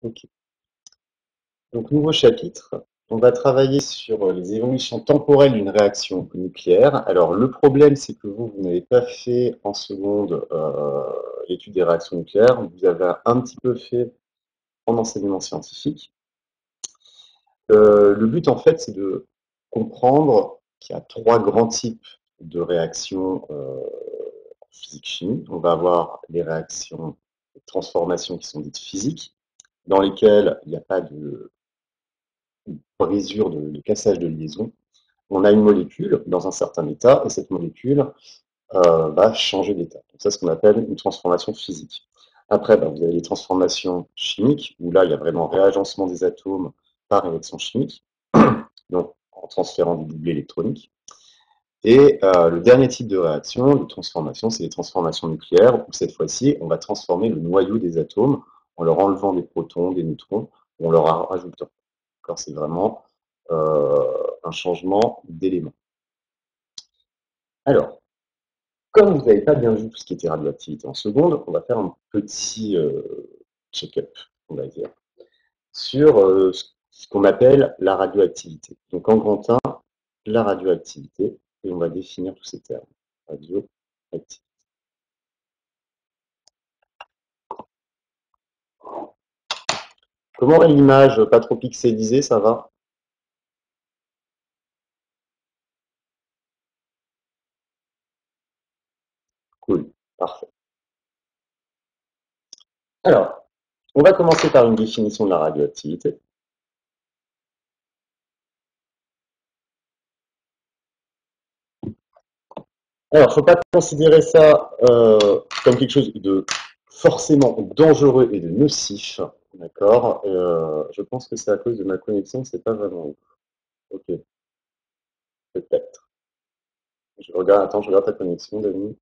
Ok. Donc, nouveau chapitre. On va travailler sur les évolutions temporelles d'une réaction nucléaire. Alors, le problème, c'est que vous n'avez pas fait en seconde l'étude des réactions nucléaires. Vous avez un petit peu fait en enseignement scientifique. Le but, en fait, c'est de comprendre qu'il y a trois grands types de réactions physique-chimie. On va avoir les réactions de transformation qui sont dites physiques, dans lesquelles il n'y a pas de brisure, de cassage de liaison. On a une molécule dans un certain état, et cette molécule va changer d'état. Donc ça, c'est ce qu'on appelle une transformation physique. Après, vous avez les transformations chimiques, où là, il y a vraiment réagencement des atomes par réaction chimique, donc en transférant du doublet électronique. Et le dernier type de réaction, de transformation, c'est les transformations nucléaires, où cette fois-ci, on va transformer le noyau des atomes en leur enlevant des protons, des neutrons, ou en leur rajoutant. C'est vraiment un changement d'élément. Alors, comme vous n'avez pas bien vu tout ce qui était radioactivité en seconde, on va faire un petit check-up, on va dire, sur ce qu'on appelle la radioactivité. Donc en grand 1, la radioactivité, et on va définir tous ces termes. Radioactivité. Comment est l'image pas trop pixelisée, ça va? Cool, parfait. Alors, on va commencer par une définition de la radioactivité. Alors, il ne faut pas considérer ça comme quelque chose de forcément dangereux et de nocif, d'accord? Je pense que c'est à cause de ma connexion, c'est pas vraiment ouf. Ok, peut-être. Je regarde, attends, je regarde ta connexion, Dani.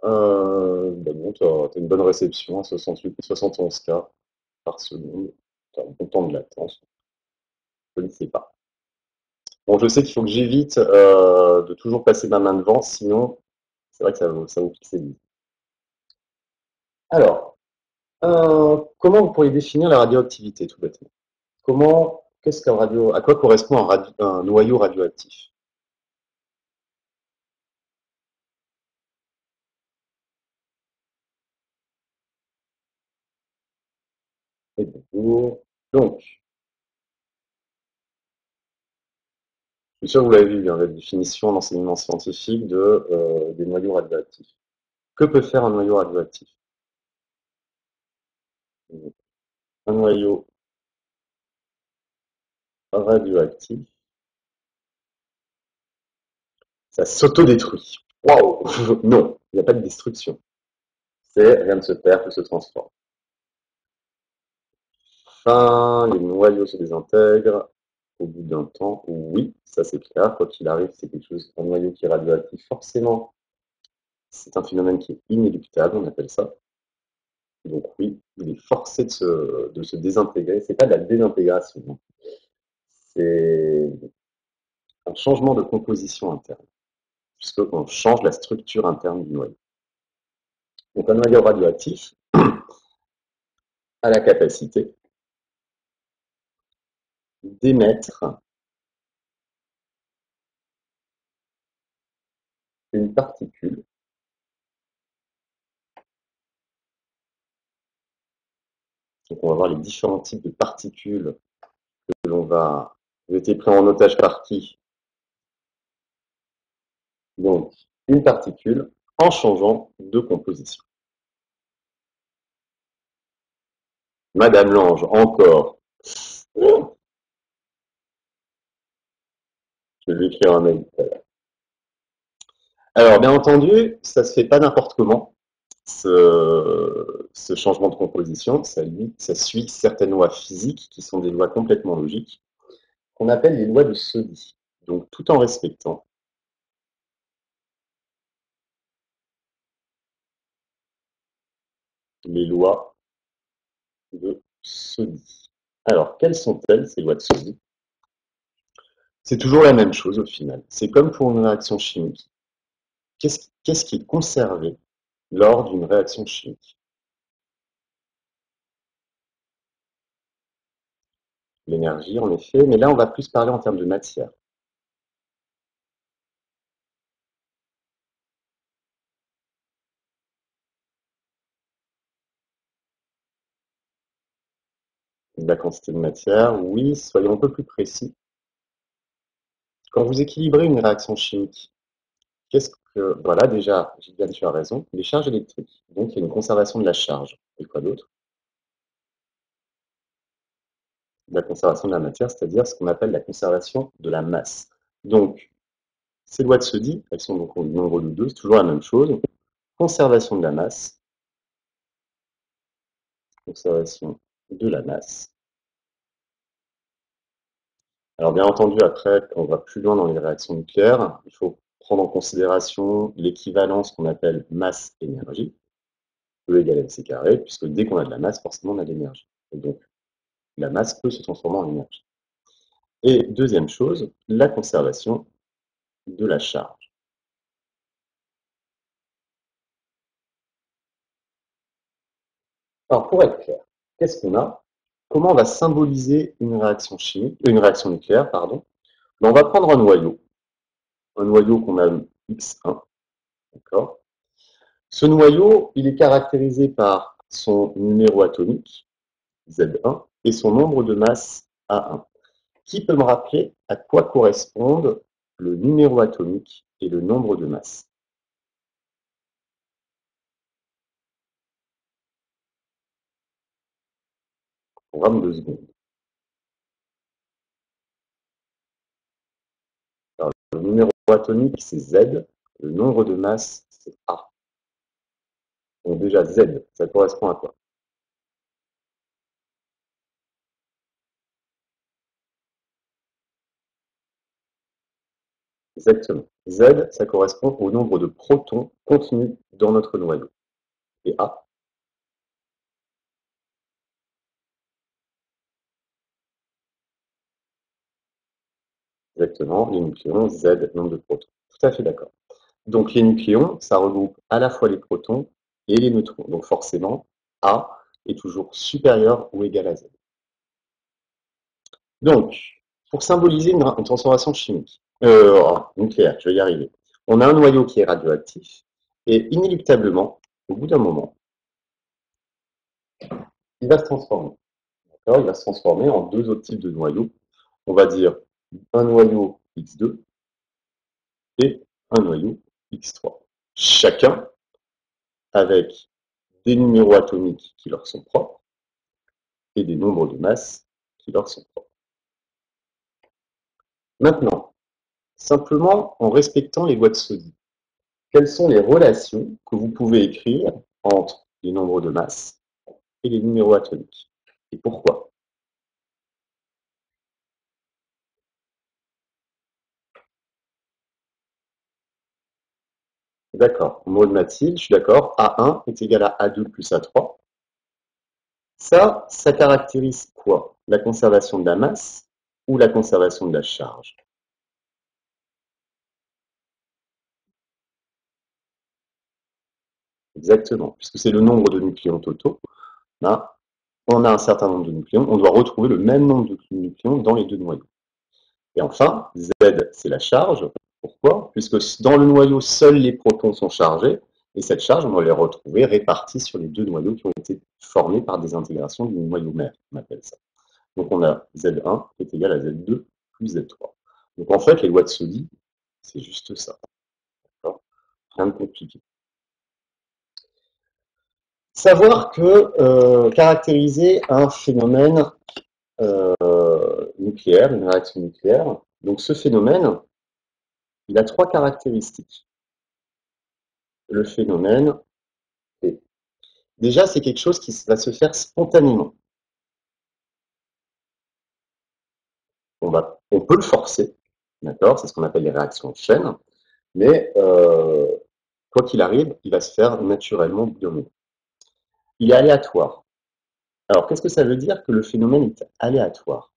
Bon, tu as une bonne réception à 68 71 K par seconde. Tu as un bon temps de latence. Je ne sais pas. Bon, je sais qu'il faut que j'évite de toujours passer ma main devant, sinon, c'est vrai que ça vous pixelise. Alors, comment vous pourriez définir la radioactivité, tout bêtement? Qu'est-ce qu'un à quoi correspond un noyau radioactif? Et bonjour. Donc, je suis sûr que vous l'avez vu, hein, la définition en enseignement scientifique des noyaux radioactifs. Que peut faire un noyau radioactif? Un noyau radioactif, ça s'autodétruit. Waouh! Non, il n'y a pas de destruction. C'est rien ne se perd, tout se transforme. Fin, les noyaux se désintègrent au bout d'un temps. Oui, ça c'est clair. Quoi qu'il arrive, c'est quelque chose, un noyau qui est radioactif. Forcément, c'est un phénomène qui est inéluctable, on appelle ça. Donc oui, il est forcé de se désintégrer. C'est pas de la désintégration, hein. C'est un changement de composition interne, puisqu'on change la structure interne du noyau. Donc un noyau radioactif a la capacité d'émettre une particule. Donc on va voir les différents types de particules que l'on va. Vous étiez pris en otage par qui? Donc une particule en changeant de composition. Madame Lange, encore. Je vais lui écrire un mail. Alors, bien entendu, ça ne se fait pas n'importe comment, ce changement de composition. Ça suit certaines lois physiques qui sont des lois complètement logiques, qu'on appelle les lois de Soddy. Donc, tout en respectant les lois de Soddy. Alors, quelles sont-elles, ces lois de Soddy? C'est toujours la même chose au final. C'est comme pour une réaction chimique. Qu'est-ce qui est conservé lors d'une réaction chimique? l'énergie en effet, mais là on va plus parler en termes de matière. La quantité de matière, oui, soyons un peu plus précis. Quand vous équilibrez une réaction chimique, qu'est-ce que... Voilà, déjà, Gillian, tu as raison, les charges électriques. Donc il y a une conservation de la charge. Et quoi d'autre? La conservation de la matière, c'est-à-dire ce qu'on appelle la conservation de la masse. Donc, ces lois de Soddy, elles sont donc au nombre de 2, c'est toujours la même chose. Conservation de la masse, conservation de la masse. Alors bien entendu, après, quand on va plus loin dans les réactions nucléaires, il faut prendre en considération l'équivalence qu'on appelle masse-énergie, E égale mc carré, puisque dès qu'on a de la masse, forcément on a de l'énergie. Et donc la masse peut se transformer en énergie. Et deuxième chose, la conservation de la charge. Alors pour être clair, qu'est-ce qu'on a? Comment on va symboliser une réaction chimique, une réaction nucléaire, pardon? Ben, on va prendre un noyau qu'on a X1, d'accord? Ce noyau, il est caractérisé par son numéro atomique, Z1, et son nombre de masse A1. Qui peut me rappeler à quoi correspondent le numéro atomique et le nombre de masse? Programme de secondes. Alors, le numéro atomique, c'est Z, le nombre de masse, c'est A. Donc déjà, Z, ça correspond à quoi? Exactement. Z, ça correspond au nombre de protons contenus dans notre noyau. Et A, exactement, les nucléons, Z, nombre de protons. Tout à fait d'accord. Donc les nucléons, ça regroupe à la fois les protons et les neutrons. Donc forcément, A est toujours supérieur ou égal à Z. Donc, pour symboliser une transformation chimique, nucléaire, je vais y arriver, on a un noyau qui est radioactif et inéluctablement, au bout d'un moment, il va se transformer. Il va se transformer en deux autres types de noyaux. On va dire un noyau X2 et un noyau X3. Chacun avec des numéros atomiques qui leur sont propres et des nombres de masse qui leur sont propres. Maintenant, simplement en respectant les lois de Soddy, quelles sont les relations que vous pouvez écrire entre les nombres de masse et les numéros atomiques? Et pourquoi? D'accord, mot de Mathilde, je suis d'accord, A1 est égal à A2 plus A3. Ça caractérise quoi? La conservation de la masse ou la conservation de la charge? Exactement, puisque c'est le nombre de nucléons totaux. Là, on a un certain nombre de nucléons, on doit retrouver le même nombre de nucléons dans les deux noyaux. Et enfin, Z, c'est la charge. Pourquoi? Puisque dans le noyau, seuls les protons sont chargés, et cette charge, on va les retrouver répartie sur les deux noyaux qui ont été formés par des intégrations du noyau mère, on appelle ça. Donc on a Z1 qui est égal à Z2 plus Z3. Donc en fait, les lois de Soddy, c'est juste ça. Rien de compliqué. Savoir que caractériser un phénomène nucléaire, une réaction nucléaire, donc ce phénomène, il a trois caractéristiques. Le phénomène est... Déjà, c'est quelque chose qui va se faire spontanément. On peut le forcer, d'accord? C'est ce qu'on appelle les réactions en chaîne, mais quoi qu'il arrive, il va se faire naturellement au bout d'un moment. Il est aléatoire. Alors, qu'est-ce que ça veut dire que le phénomène est aléatoire?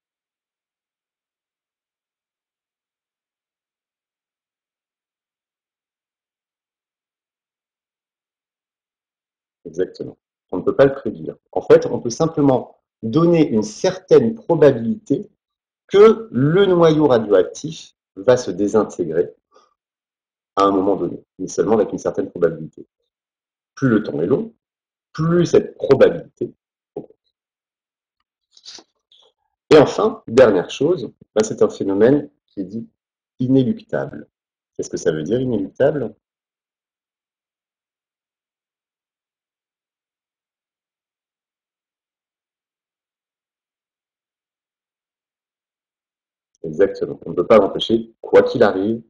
Exactement. On ne peut pas le prédire. En fait, on peut simplement donner une certaine probabilité que le noyau radioactif va se désintégrer à un moment donné, mais seulement avec une certaine probabilité. Plus le temps est long, plus cette probabilité augmente. Et enfin, dernière chose, c'est un phénomène qui est dit inéluctable. Qu'est-ce que ça veut dire, inéluctable? Exactement. On ne peut pas l'empêcher, quoi qu'il arrive,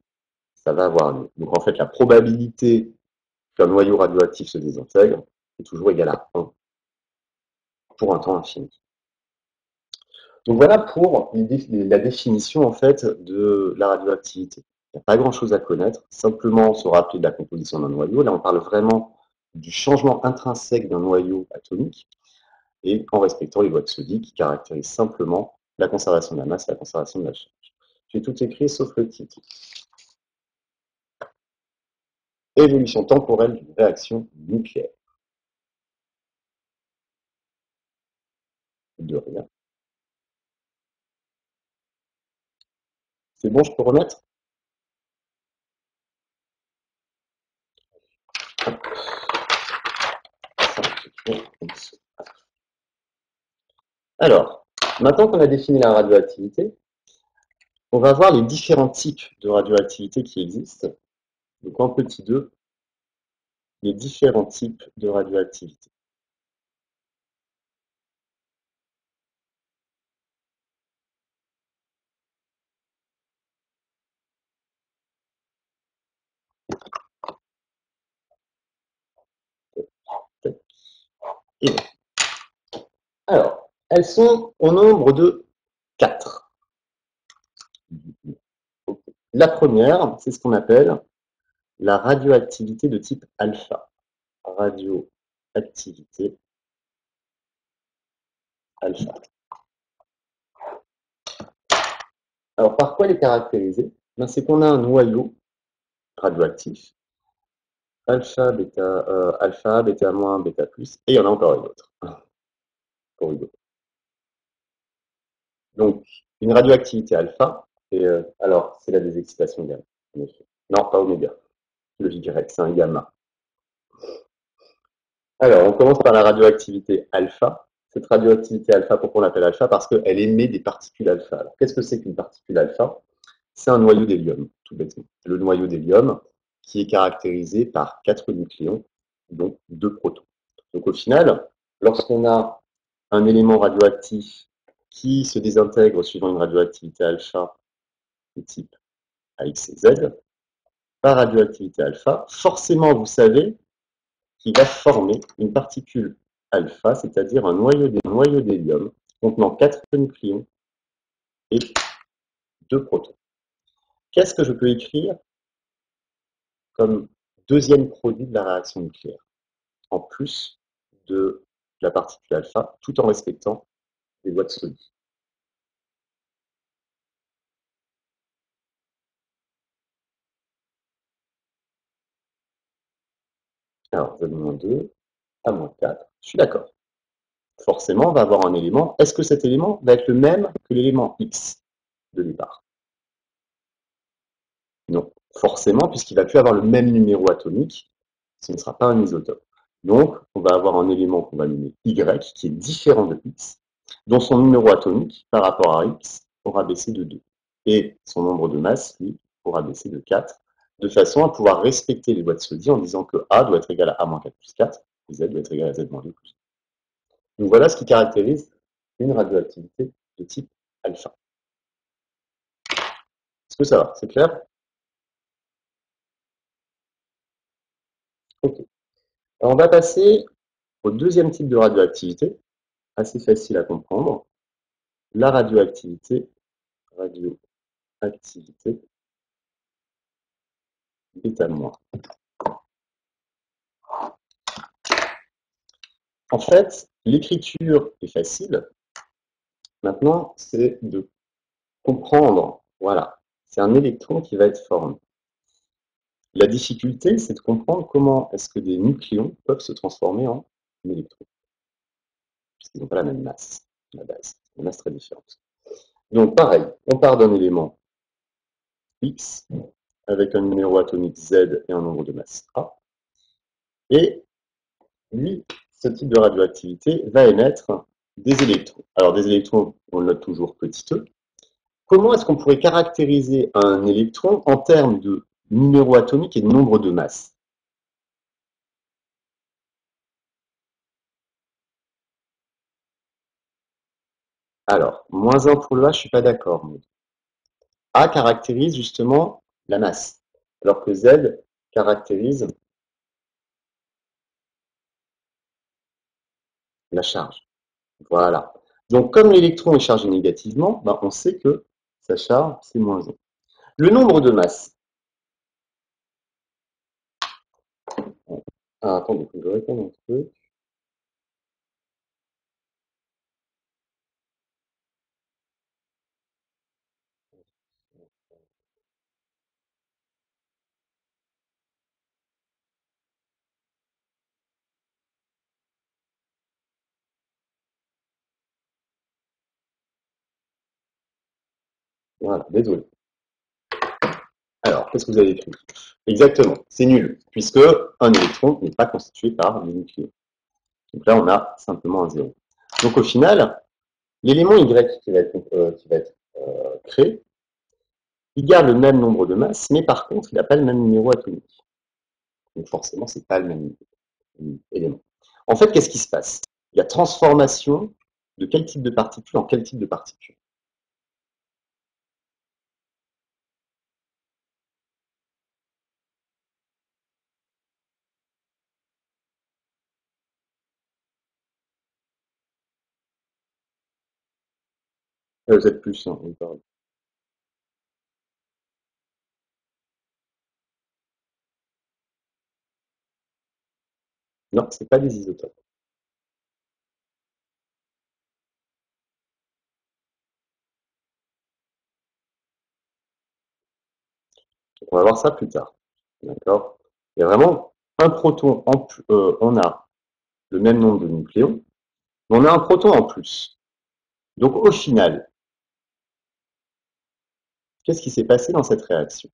ça va avoir lieu. Donc en fait, la probabilité qu'un noyau radioactif se désintègre est toujours égale à 1 pour un temps infini. Donc voilà pour la définition en fait de la radioactivité. Il n'y a pas grand-chose à connaître, simplement se rappeler de la composition d'un noyau. Là, on parle vraiment du changement intrinsèque d'un noyau atomique et en respectant les lois de Soddy qui caractérisent simplement la conservation de la masse et la conservation de la charge. J'ai tout écrit sauf le titre. Évolution temporelle d'une réaction nucléaire. De rien. C'est bon, je peux remettre? Alors, maintenant qu'on a défini la radioactivité, on va voir les différents types de radioactivité qui existent. Donc en petit 2, les différents types de radioactivité. Et alors, elles sont au nombre de 4. La première, c'est ce qu'on appelle la radioactivité de type alpha. Radioactivité alpha. Alors, par quoi elle est caractérisée? C'est qu'on a un noyau radioactif, alpha, bêta moins, bêta plus, et il y en a encore une autre. Pour rigoler. Donc, une radioactivité alpha, et alors, c'est la désexcitation gamma, en effet. Non, pas oméga, le Y, c'est un gamma. Alors, on commence par la radioactivité alpha. Cette radioactivité alpha, pourquoi on l'appelle alpha? Parce qu'elle émet des particules alpha. Alors, qu'est-ce que c'est qu'une particule alpha? C'est un noyau d'hélium, tout bêtement. Le noyau d'hélium qui est caractérisé par 4 nucléons, dont 2 protons. Donc au final, lorsqu'on a un élément radioactif qui se désintègre suivant une radioactivité alpha de type AX et Z, par radioactivité alpha, forcément vous savez qu'il va former une particule alpha, c'est-à-dire un noyau d'hélium contenant 4 nucléons et 2 protons. Qu'est-ce que je peux écrire comme deuxième produit de la réaction nucléaire, en plus de la particule alpha, tout en respectant les lois de Soddy? Alors, Z-2 à -4, je suis d'accord. Forcément, on va avoir un élément. Est-ce que cet élément va être le même que l'élément X de départ? Non, forcément, puisqu'il va plus avoir le même numéro atomique, ce ne sera pas un isotope. Donc, on va avoir un élément qu'on va nommer Y, qui est différent de X, dont son numéro atomique, par rapport à X, aura baissé de 2. Et son nombre de masse, lui, aura baissé de 4, de façon à pouvoir respecter les lois de Soddy en disant que A doit être égal à A-4 plus 4, et Z doit être égal à Z-2 plus 2. Donc voilà ce qui caractérise une radioactivité de type alpha. Est-ce que ça va? C'est clair? Ok. Alors on va passer au deuxième type de radioactivité, assez facile à comprendre, la radioactivité bêta-. En fait, l'écriture est facile. Maintenant, c'est de comprendre. Voilà, c'est un électron qui va être formé. La difficulté, c'est de comprendre comment est-ce que des nucléons peuvent se transformer en électrons, puisqu'ils n'ont pas la même masse. la base, une masse très différente. Donc pareil, on part d'un élément X avec un numéro atomique Z et un nombre de masse A. Et lui, ce type de radioactivité va émettre des électrons. Alors des électrons, on le note toujours petit e. Comment est-ce qu'on pourrait caractériser un électron en termes de numéro atomique et de nombre de masse? Alors, moins 1 pour le A, je ne suis pas d'accord. A caractérise justement la masse, alors que Z caractérise la charge. Voilà. Donc, comme l'électron est chargé négativement, ben, on sait que sa charge, c'est moins 1. Le nombre de masse. Ah, attendez, il faut que je réponde un truc. Voilà, désolé. Alors, qu'est-ce que vous avez écrit? Exactement, c'est nul, puisque un électron n'est pas constitué par des nucléons. Donc là, on a simplement un zéro. Donc au final, l'élément Y qui va être créé, il garde le même nombre de masses, mais par contre, il n'a pas le même numéro atomique. Donc forcément, ce n'est pas le même élément. En fait, qu'est-ce qui se passe? Il y a transformation de quel type de particule en quel type de particule. Z plus, hein, oui, pardon. Non, ce n'est pas des isotopes. Donc, on va voir ça plus tard. D'accord? Il y a vraiment un proton on a le même nombre de nucléons, mais on a un proton en plus. Donc au final, qu'est-ce qui s'est passé dans cette réaction?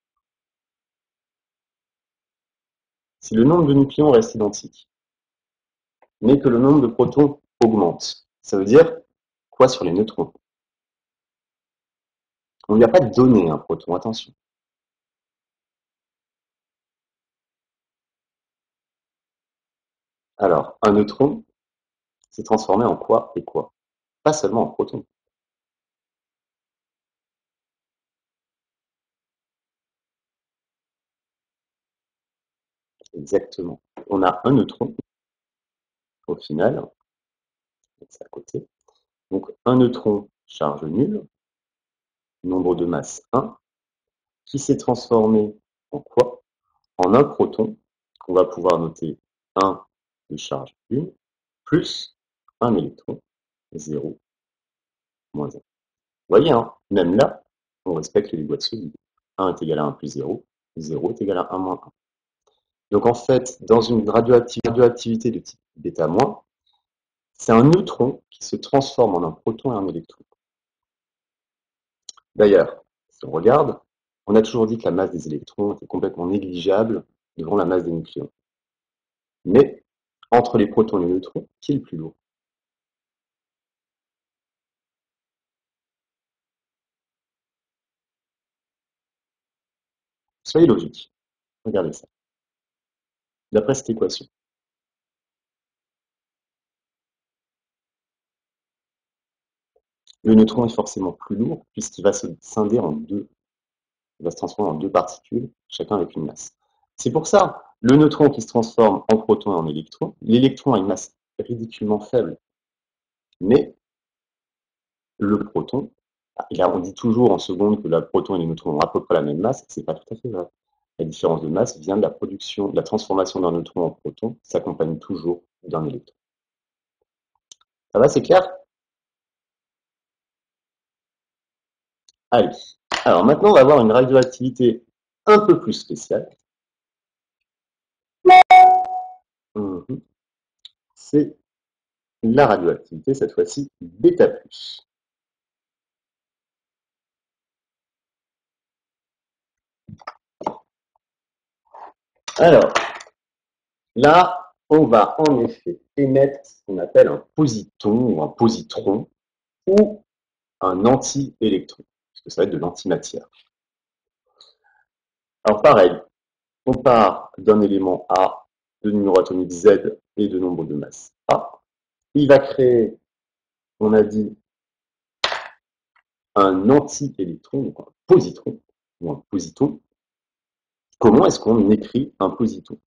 Si le nombre de nucléons reste identique, mais que le nombre de protons augmente, ça veut dire quoi sur les neutrons? On ne lui a pas donné un proton, attention. Alors, un neutron s'est transformé en quoi et quoi? Pas seulement en proton. Exactement. On a un neutron, au final, c'est à côté. Donc, un neutron, charge nulle, nombre de masse 1, qui s'est transformé en quoi? En un proton, qu'on va pouvoir noter 1 de charge 1, plus un électron, 0, moins 1. Vous voyez, hein, même là, on respecte les lois de solide. 1 est égal à 1 plus 0, 0 est égal à 1 moins 1. Donc en fait, dans une radioactivité de type β-, c'est un neutron qui se transforme en un proton et un électron. D'ailleurs, si on regarde, on a toujours dit que la masse des électrons était complètement négligeable devant la masse des nucléons. Mais entre les protons et les neutrons, qui est le plus lourd? Soyez logique. Regardez ça. D'après cette équation, le neutron est forcément plus lourd puisqu'il va se scinder en deux. Il va se transformer en deux particules, chacun avec une masse. C'est pour ça, le neutron qui se transforme en proton et en électron, l'électron a une masse ridiculement faible, mais le proton, là on dit toujours en seconde que le proton et les neutrons ont à peu près la même masse, c'est pas tout à fait vrai. La différence de masse vient de la production, de la transformation d'un neutron en proton, s'accompagne toujours d'un électron. Ça va, c'est clair? Allez. Alors maintenant, on va voir une radioactivité un peu plus spéciale. C'est la radioactivité, cette fois-ci bêta+. Alors, là, on va en effet émettre ce qu'on appelle un positon ou un positron ou un anti-électron, parce que ça va être de l'antimatière. Alors pareil, on part d'un élément A, de numéro atomique Z et de nombre de masse A. Il va créer, on a dit, un anti-électron, donc un positron, ou un positon. Comment est-ce qu'on écrit un positon?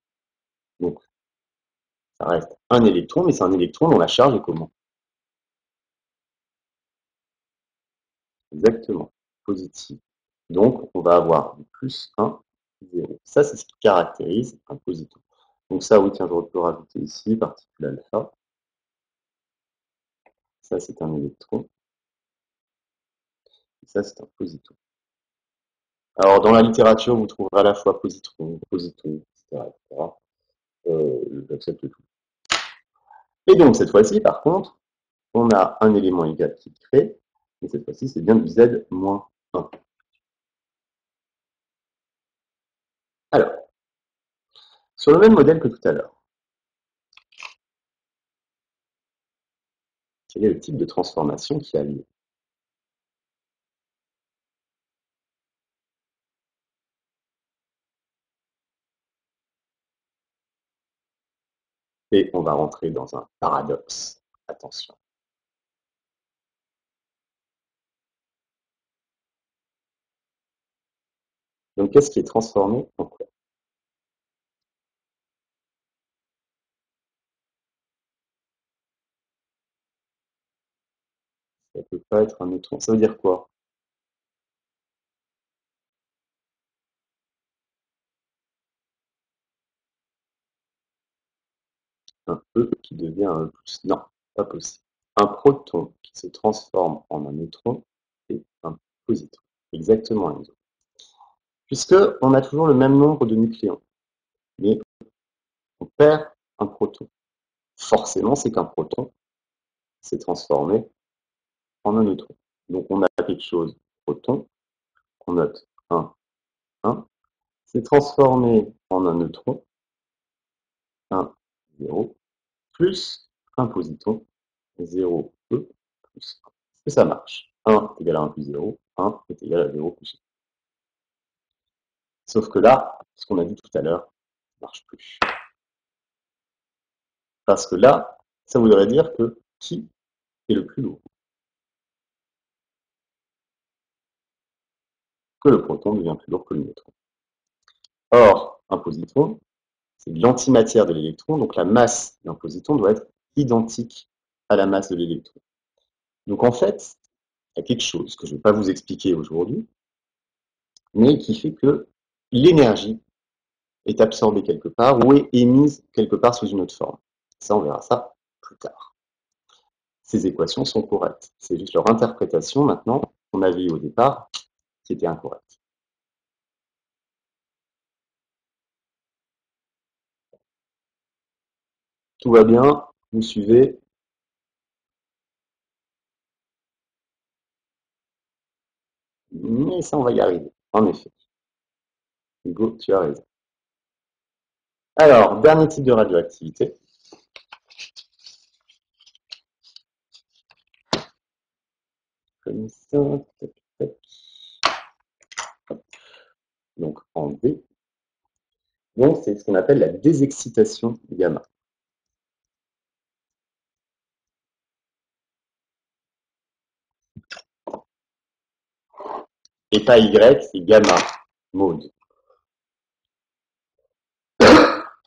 Donc, ça reste un électron, mais c'est un électron dont la charge est comment? Exactement, positive. Donc, on va avoir du plus 1, 0. Ça, c'est ce qui caractérise un positon. Donc ça, oui, tiens, je peux rajouter ici, particule alpha. Ça, c'est un électron. Et ça, c'est un positon. Alors, dans la littérature, vous trouverez à la fois positron, positon, etc. etc. J'accepte tout. Et donc, cette fois-ci, par contre, on a un élément égal qui est créé, et cette fois-ci, c'est bien du Z-1. Alors, sur le même modèle que tout à l'heure, quel est le type de transformation qui a lieu? Et on va rentrer dans un paradoxe. Attention. Donc, qu'est-ce qui est transformé en quoi? Ça ne peut pas être un neutron. Ça veut dire quoi? Un E qui devient un E+. Non, pas possible. Un proton qui se transforme en un neutron est un positron. Exactement, Enzo. Puisqu'on a toujours le même nombre de nucléons, mais on perd un proton. Forcément, c'est qu'un proton s'est transformé en un neutron. Donc on a quelque chose, proton, qu'on note 1, 1, s'est transformé en un neutron, 1, 0, plus un positron, 0, E, plus 1. Est-ce que ça marche? 1 est égal à 1 plus 0, 1 est égal à 0 plus 1. Sauf que là, ce qu'on a dit tout à l'heure, ça ne marche plus. Parce que là, ça voudrait dire que qui est le plus lourd? Que le proton devient plus lourd que le neutron. Or, un positron, c'est l'antimatière de l'électron, donc la masse d'un positron doit être identique à la masse de l'électron. Donc en fait, il y a quelque chose que je ne vais pas vous expliquer aujourd'hui, mais qui fait que l'énergie est absorbée quelque part ou est émise quelque part sous une autre forme. Ça, on verra ça plus tard. Ces équations sont correctes. C'est juste leur interprétation maintenant qu'on avait eu au départ qui était incorrecte. Tout va bien, vous suivez. Mais ça, on va y arriver, en effet. Hugo, tu as raison. Alors, dernier type de radioactivité. Comme ça, tac, tac. Donc en D. Donc c'est ce qu'on appelle la désexcitation gamma. Et pas Y, c'est gamma, mode.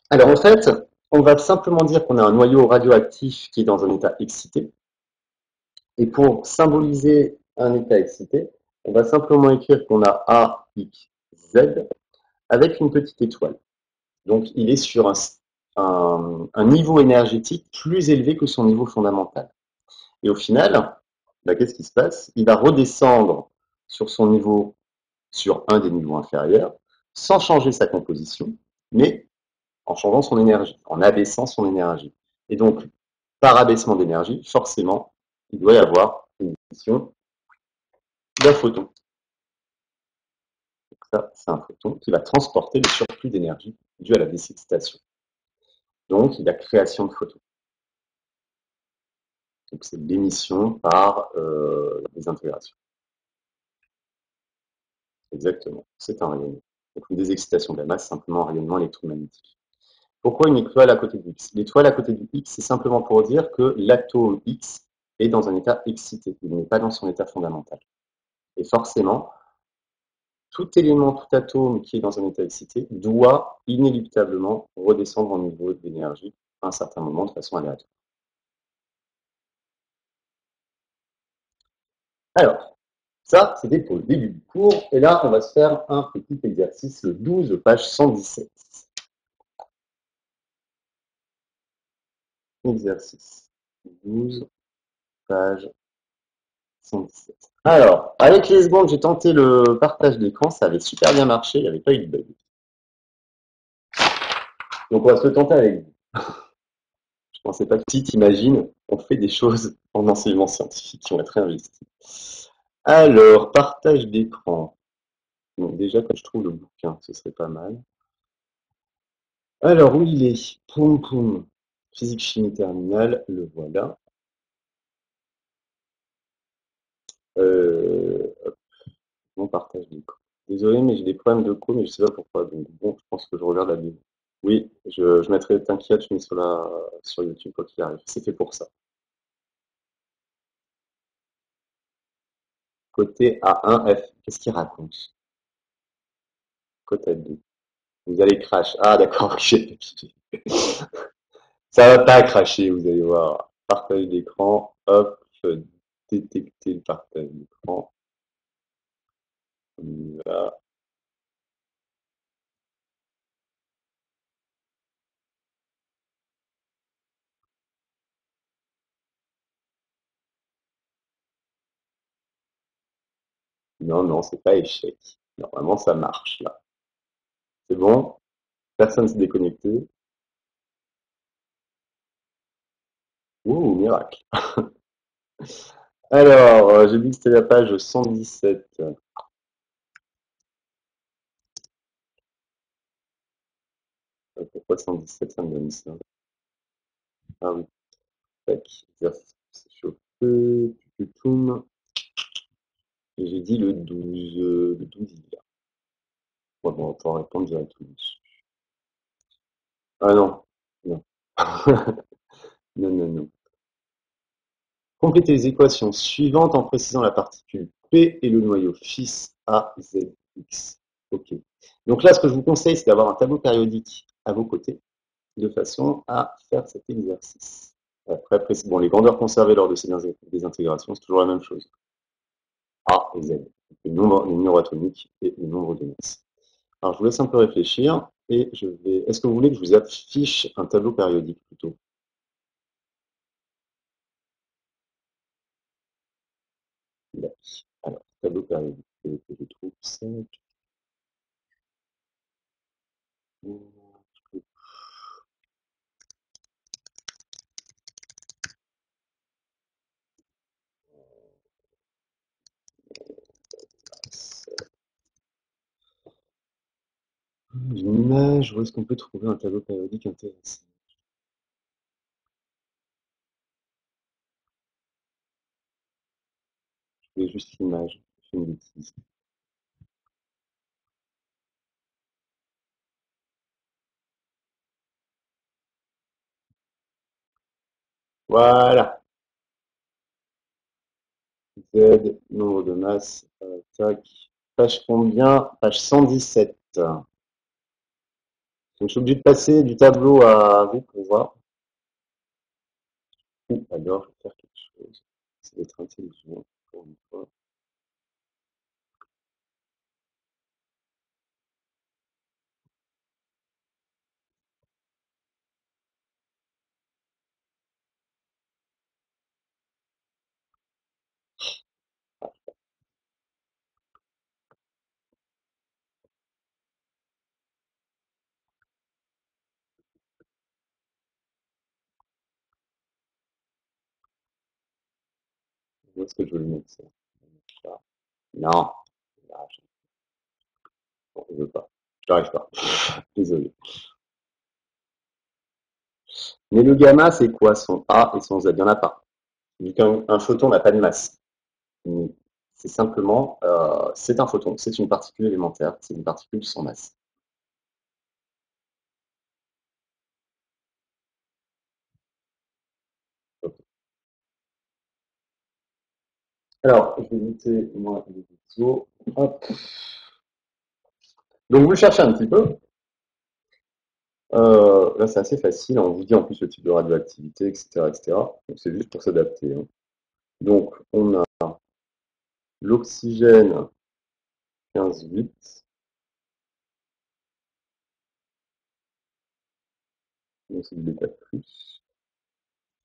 Alors en fait, on va simplement dire qu'on a un noyau radioactif qui est dans un état excité. Et pour symboliser un état excité, on va simplement écrire qu'on a A, X, Z avec une petite étoile. Donc il est sur un niveau énergétique plus élevé que son niveau fondamental. Et au final, bah, qu'est-ce qui se passe? Il va redescendre sur son niveau, sur un des niveaux inférieurs, sans changer sa composition, mais en changeant son énergie, en abaissant son énergie. Et donc, par abaissement d'énergie, forcément, il doit y avoir une émission d'un photon. Donc ça, c'est un photon qui va transporter le surplus d'énergie dû à la désexcitation. Donc, il y a création de photons. Donc, c'est l'émission par désintégration. Exactement, c'est un rayonnement. Donc, une désexcitation de la masse, simplement un rayonnement électromagnétique. Pourquoi une étoile à côté du X? L'étoile à côté du X, c'est simplement pour dire que l'atome X est dans un état excité, il n'est pas dans son état fondamental. Et forcément, tout élément, tout atome qui est dans un état excité doit inéluctablement redescendre en niveau d'énergie à un certain moment de façon aléatoire. Alors, ça, c'était pour le début du cours. Et là, on va se faire un petit exercice, le 12, page 117. Exercice 12, page 117. Alors, avec les secondes, j'ai tenté le partage d'écran, ça avait super bien marché, il n'y avait pas eu de bug. Donc, on va se le tenter avec vous. Je ne pensais pas que si t'imagines, on fait des choses en enseignement scientifique qui vont être réinvesties. Alors, partage d'écran. Donc, déjà, quand je trouve le bouquin, ce serait pas mal. Alors, où il est? Poum, poum. Physique, chimie terminale, le voilà. Hop, mon partage d'écran. Désolé, mais j'ai des problèmes de co, mais je sais pas pourquoi. Donc, bon, je pense que je regarde la vidéo. Oui, je mettrai, t'inquiète, je mets sur YouTube quoi qu'il arrive. C'est fait pour ça. Côté A1F, qu'est-ce qu'il raconte? Côté 2. Vous allez crash. Ah, d'accord, ok. Ça va pas cracher, vous allez voir. Partage d'écran, hop, détecter le partage d'écran. On y va. Non, non, c'est pas échec. Normalement, ça marche, là. C'est bon? Personne s'est déconnecté. Ouh, miracle. Alors, j'ai dit que c'était la page 117. Pourquoi 117, ça me donne ça? Ah oui, tac, exercice c'est chauffé, tututum. Et j'ai dit le 12. Le 12, il est là. Bon, bon, on va répondre directement dessus. Ah non, non. Non, non, non. Complétez les équations suivantes en précisant la particule P et le noyau fils AZX. OK. Donc là, ce que je vous conseille, c'est d'avoir un tableau périodique à vos côtés, de façon à faire cet exercice. Après, bon, les grandeurs conservées lors de ces désintégrations, c'est toujours la même chose. A et Z. Le numéro atomique et le nombre de masses. Alors, je vous laisse un peu réfléchir et je vais. Est-ce que vous voulez que je vous affiche un tableau périodique plutôt? Là. Alors, tableau périodique. Que je trouve ça. Une image, où est-ce qu'on peut trouver un tableau périodique intéressant? Je voulais juste l'image, je fais une bêtise. Voilà. Z, nombre de masse, tac. Page combien? Page 117. Donc je suis obligé de passer du tableau à vous pour voir. Ou alors je vais faire quelque chose. C'est d'être intelligent pour une fois. Où est-ce que je veux le mettre ça? Non. Ah, bon, je veux pas. Je n'arrive pas. Désolé. Mais le gamma, c'est quoi son A et son Z? Il n'y en a pas. Vu qu'un photon n'a pas de masse. C'est simplement, c'est un photon, c'est une particule élémentaire, c'est une particule sans masse. Ok. Alors, je vais noter, moi, les exos. Hop. Donc, vous le cherchez un petit peu. Là, c'est assez facile. On vous dit en plus le type de radioactivité, etc., etc. Donc, c'est juste pour s'adapter, hein. Donc, on a l'oxygène 15,8. Donc, c'est du bêta plus.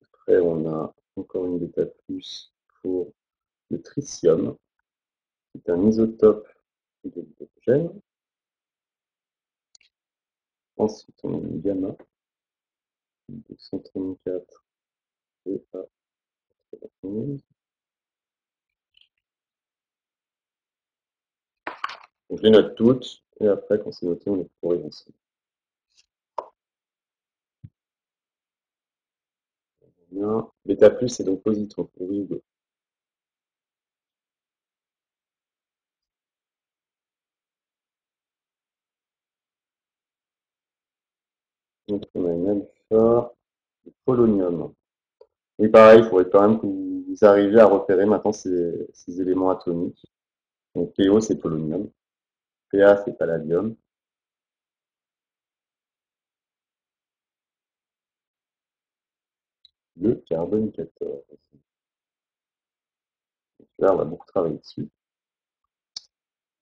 Après, on a encore une bêta plus pour le tritium, qui est un isotope de l'hydrogène. Ensuite, on a une gamma, 234 et A. Donc, je les note toutes, et après, quand c'est noté, on les corrige ensemble. Bien. Bêta plus, c'est donc positron. Oui, go. Donc, on a une alpha, le polonium. Et pareil, il faudrait quand même que vous arriviez à repérer maintenant ces éléments atomiques. Donc, PO, c'est polonium. PA, c'est palladium. Le carbone 14. Donc là, on va beaucoup travailler dessus.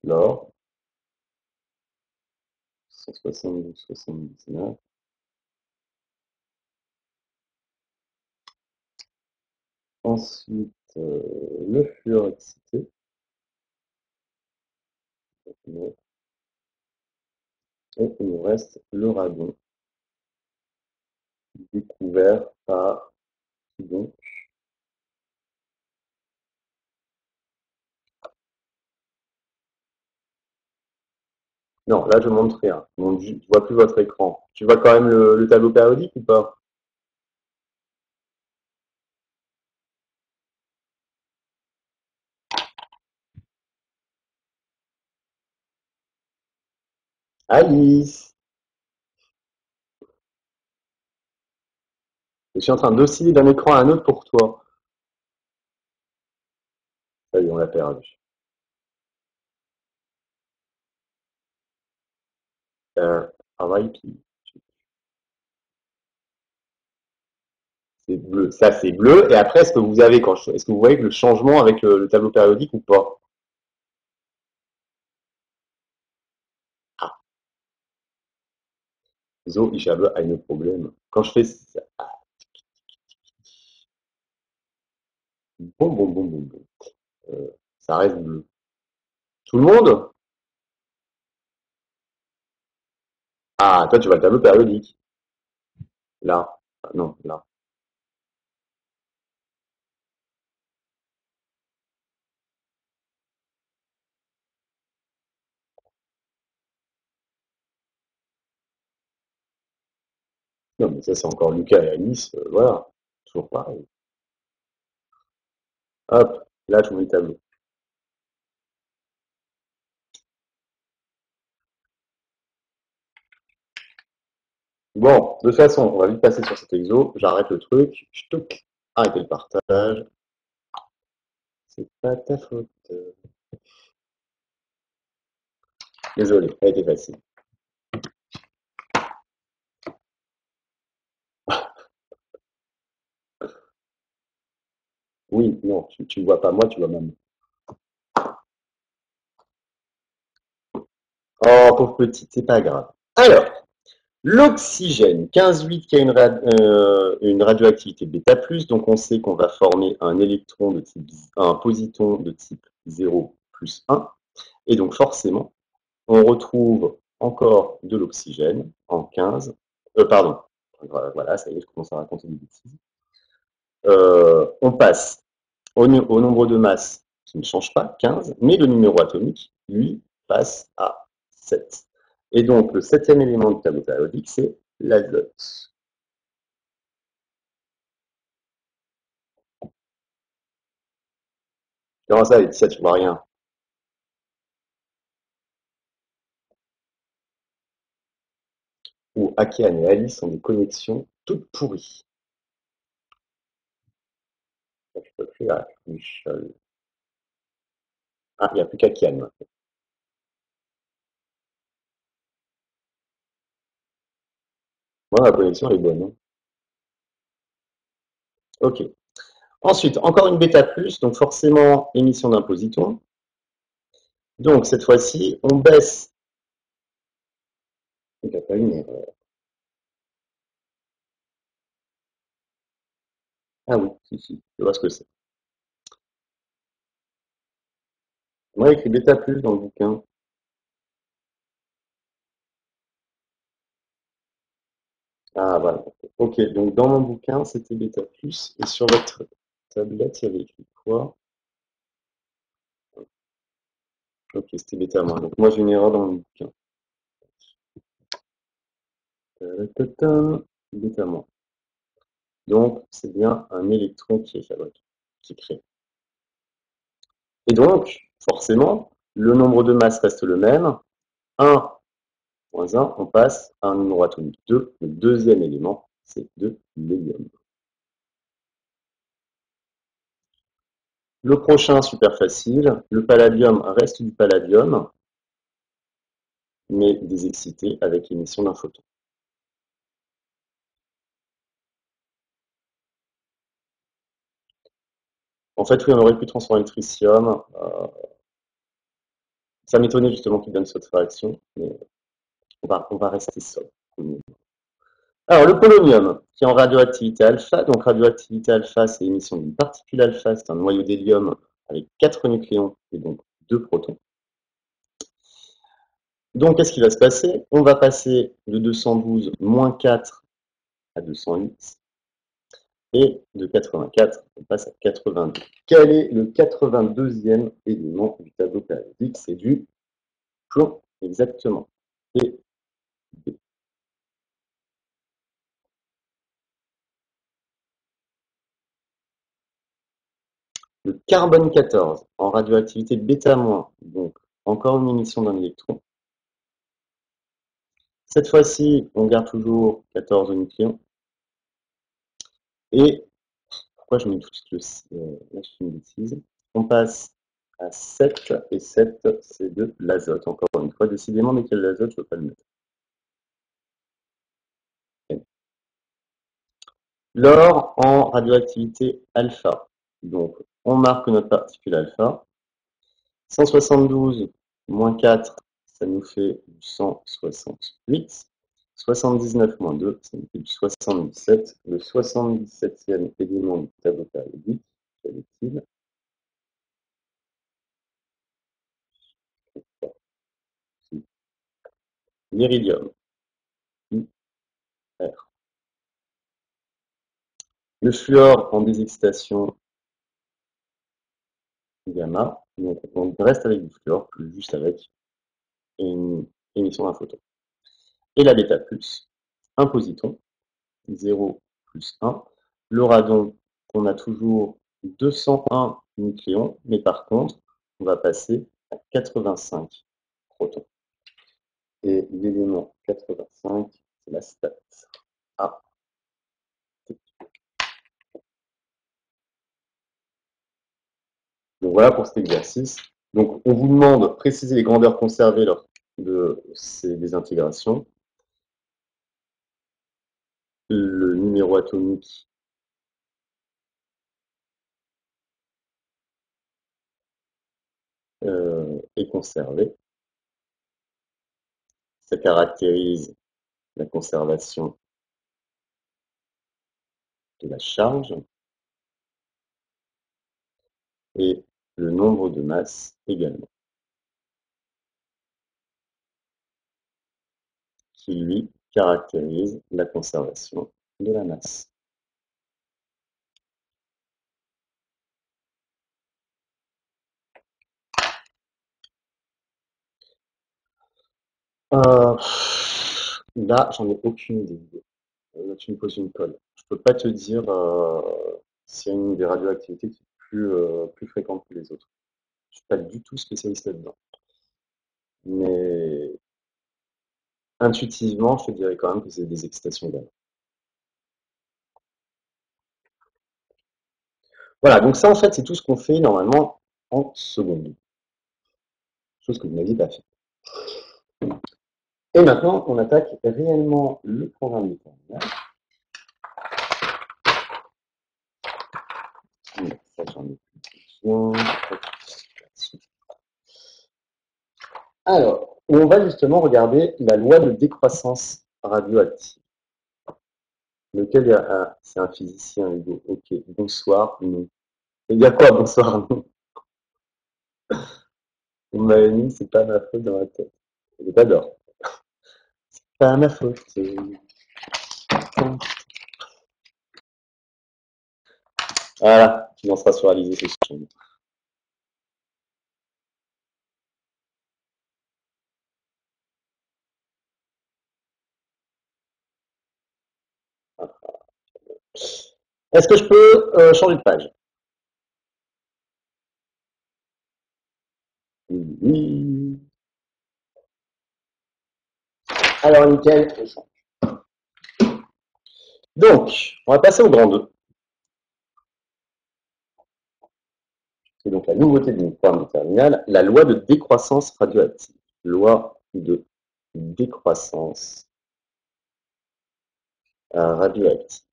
L'or, 172, 79. Ensuite, le fluor excité. Et il nous reste le radon, découvert par donc. Non, là je montre rien. Je vois plus votre écran. Tu vois quand même le tableau périodique ou pas? Alice! Je suis en train d'osciller d'un écran à un autre pour toi. Ça y est, on l'a perdu. RIP. C'est bleu. Ça, c'est bleu. Et après, est-ce que vous avez, est-ce que vous voyez le changement avec le tableau périodique ou pas? Ah, Zo, ich habe ein Problem. Quand je fais ça, bon, bon, bon, bon, bon. Ça reste bleu. Tout le monde? Ah, toi, tu vois le tableau périodique. Là. Ah, non, là. Non, mais ça, c'est encore Lucas et Alice. Voilà. Toujours pareil. Hop. Là, je vous mets le tableau. Bon, de toute façon, on va vite passer sur cet exo. J'arrête le truc. Ch'touk. Arrêtez le partage. C'est pas ta faute. Désolé, ça a été facile. Oui, non, tu ne vois pas moi, tu vois maman. Oh, pauvre petite, c'est pas grave. Alors, l'oxygène 15,8 qui a une radioactivité bêta+, donc on sait qu'on va former un électron de type, un positon de type 0 plus 1, et donc forcément, on retrouve encore de l'oxygène en 15, pardon, voilà, ça y est, je commence à raconter des bêtises. On passe au nombre de masses qui ne change pas, 15, mais le numéro atomique, lui, passe à 7. Et donc, le septième élément du tableau périodique, c'est l'azote. Comment ça, Laetitia, tu vois rien? Où Akiane et Alice ont des connexions toutes pourries. Je peux plus la Michel. Ah, il n'y a plus qu'Akiane. Moi, ma connexion, elle est bonne, hein. Ok. Ensuite, encore une bêta plus, donc forcément émission d'un positon. Donc cette fois-ci, on baisse. Il n'y a pas une erreur. Ah oui, si, je vois ce que c'est. Moi, il y a écrit bêta plus dans le bouquin. Ah voilà. Ok, donc dans mon bouquin, c'était bêta plus. Et sur votre tablette, il y avait écrit quoi? Ok, c'était bêta moins. Donc moi, j'ai une erreur dans mon bouquin. Bêta moins. Donc, c'est bien un électron qui est fabriqué, qui est créé. Et donc, forcément, le nombre de masses reste le même. 1 moins 1, on passe à un numéro atomique 2. Le deuxième élément, c'est de l'hélium. Le prochain, super facile. Le palladium reste du palladium, mais désexcité avec l'émission d'un photon. En fait, oui, on aurait pu transformer le tritium. Ça m'étonnait justement qu'il donne cette réaction, mais on va rester sobre. Alors, le polonium, qui est en radioactivité alpha. Donc, radioactivité alpha, c'est l'émission d'une particule alpha, c'est un noyau d'hélium avec 4 nucléons et donc 2 protons. Donc, qu'est-ce qui va se passer? On va passer de 212 moins 4 à 208 et de 84, on passe à 82. Quel est le 82e élément du tableau périodique? C'est du plomb, exactement. Et le carbone 14 en radioactivité bêta-, donc encore une émission d'un électron. Cette fois-ci, on garde toujours 14 nucléons. Et pourquoi je mets tout le là, je fais une bêtise. On passe à 7, et 7, c'est de l'azote. Encore une fois, décidément, dès qu'il y a de l'azote, je ne veux pas le mettre. L'or en radioactivité alpha. Donc, on marque notre particule alpha. 172 moins 4, ça nous fait du 168. 79 moins 2, ça nous fait du 77. Le 77e élément du tableau périodique, quel est-il? L'iridium, IR. Le fluor en désexcitation gamma, donc on reste avec du fluor, juste avec une émission d'un photon. Et la bêta plus, un positron, 0 plus 1. Le radon, on a toujours 201 nucléons, mais par contre, on va passer à 85 protons. Et l'élément 85, c'est la stat A. Donc voilà pour cet exercice. Donc on vous demande de préciser les grandeurs conservées lors de ces désintégrations, le numéro atomique est conservé. Ça caractérise la conservation de la charge et le nombre de masses également, qui lui caractérise la conservation de la masse. Euh, Là, j'en ai aucune idée. Là, tu me poses une colle. Je peux pas te dire s'il y a une des radioactivités qui est plus fréquente que les autres. Je suis pas du tout spécialiste là-dedans. Mais intuitivement, je te dirais quand même que c'est des excitations gamma. Voilà, donc ça, en fait, c'est tout ce qu'on fait normalement en seconde. Chose que vous n'aviez pas fait. Et maintenant, on attaque réellement le programme du terminal. Ça, j'en ai plus besoin. Alors, on va justement regarder la loi de décroissance radioactive. Lequel est c'est un physicien, Hugo. Ok, bonsoir, non. Il y a quoi, bonsoir, non? On m'avait mis, c'est pas ma faute dans la tête. Je t'adore. Pas ma faute. Voilà, tu lanceras sur Alizé, c'est sûr. Est-ce que je peux changer de page? Oui, oui. Alors, nickel, je change. Donc, on va passer au grand 2. C'est donc la nouveauté du programme de terminal, la loi de décroissance radioactive. Loi de décroissance radioactive.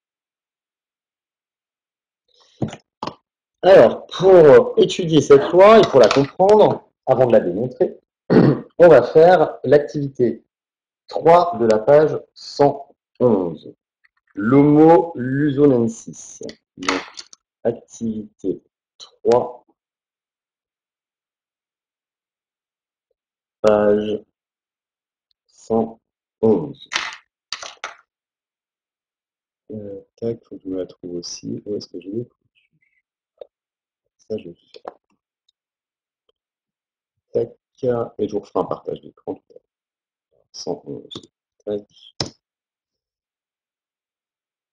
Alors, pour étudier cette loi et pour la comprendre, avant de la démontrer, on va faire l'activité 3 de la page 111. L'Homo luzonensis. Donc, activité 3, page 111. Tac, faut que je me la trouve aussi. Où est-ce que je l'ai? Ça, je fais. Tac. Et je vous referai un partage d'écran tout à l'heure. 111. Tac.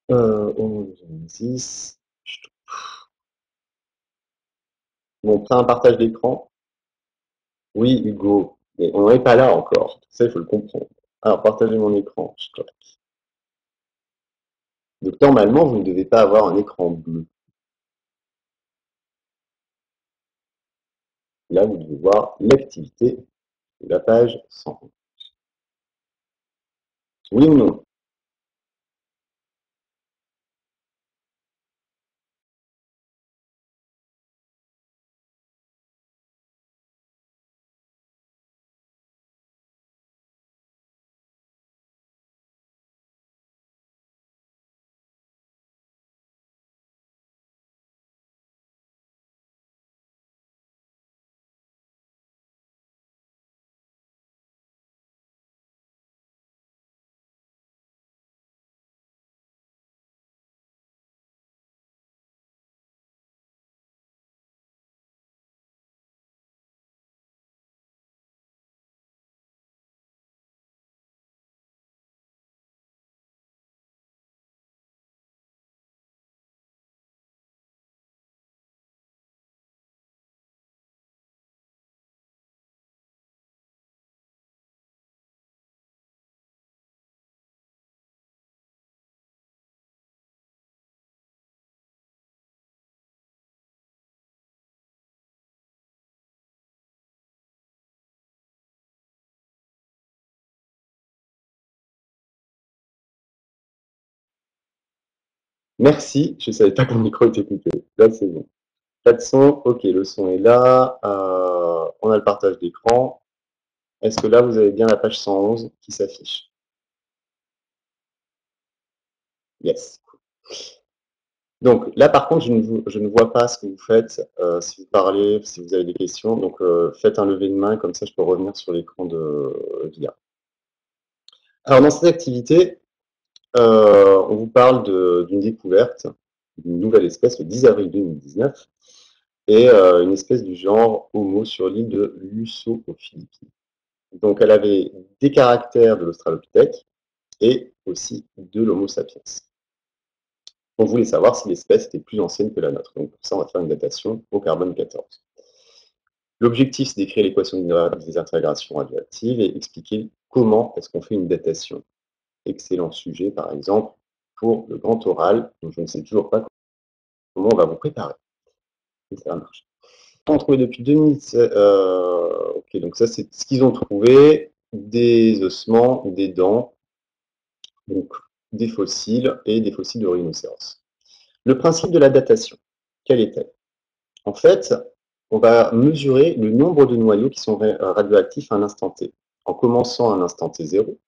Homo luzonensis. Bon, on prend un partage d'écran. Oui, Hugo, mais on n'en est pas là encore. Ça, il faut le comprendre. Alors, partager mon écran. Je clique. Donc, normalement, vous ne devez pas avoir un écran bleu. Là, vous devez voir l'activité de la page 100. Oui ou non? Merci, je ne savais pas que mon micro était coupé. Là, c'est bon. Pas de son, ok, le son est là. On a le partage d'écran. Est-ce que là, vous avez bien la page 111 qui s'affiche? Yes. Donc là, par contre, je ne vois pas ce que vous faites, si vous parlez, si vous avez des questions. Donc, faites un lever de main, comme ça, je peux revenir sur l'écran de VIA. Alors, dans cette activité, on vous parle d'une découverte d'une nouvelle espèce le 10 avril 2019 et une espèce du genre Homo sur l'île de Luso aux Philippines. Donc elle avait des caractères de l'Australopithèque et aussi de l'Homo sapiens. On voulait savoir si l'espèce était plus ancienne que la nôtre. Donc pour ça, on va faire une datation au carbone 14. L'objectif, c'est d'écrire l'équation des désintégrations radioactives et expliquer comment est-ce qu'on fait une datation. Excellent sujet, par exemple, pour le grand oral, dont je ne sais toujours pas comment on va vous préparer. Et ça marche. On a trouvé depuis 2007. Ok, donc ça, c'est ce qu'ils ont trouvé, des ossements, des dents, donc des fossiles et des fossiles de rhinocéros. Le principe de la datation, quel est-elle? En fait, on va mesurer le nombre de noyaux qui sont radioactifs à un instant T. En commençant à un instant T 0,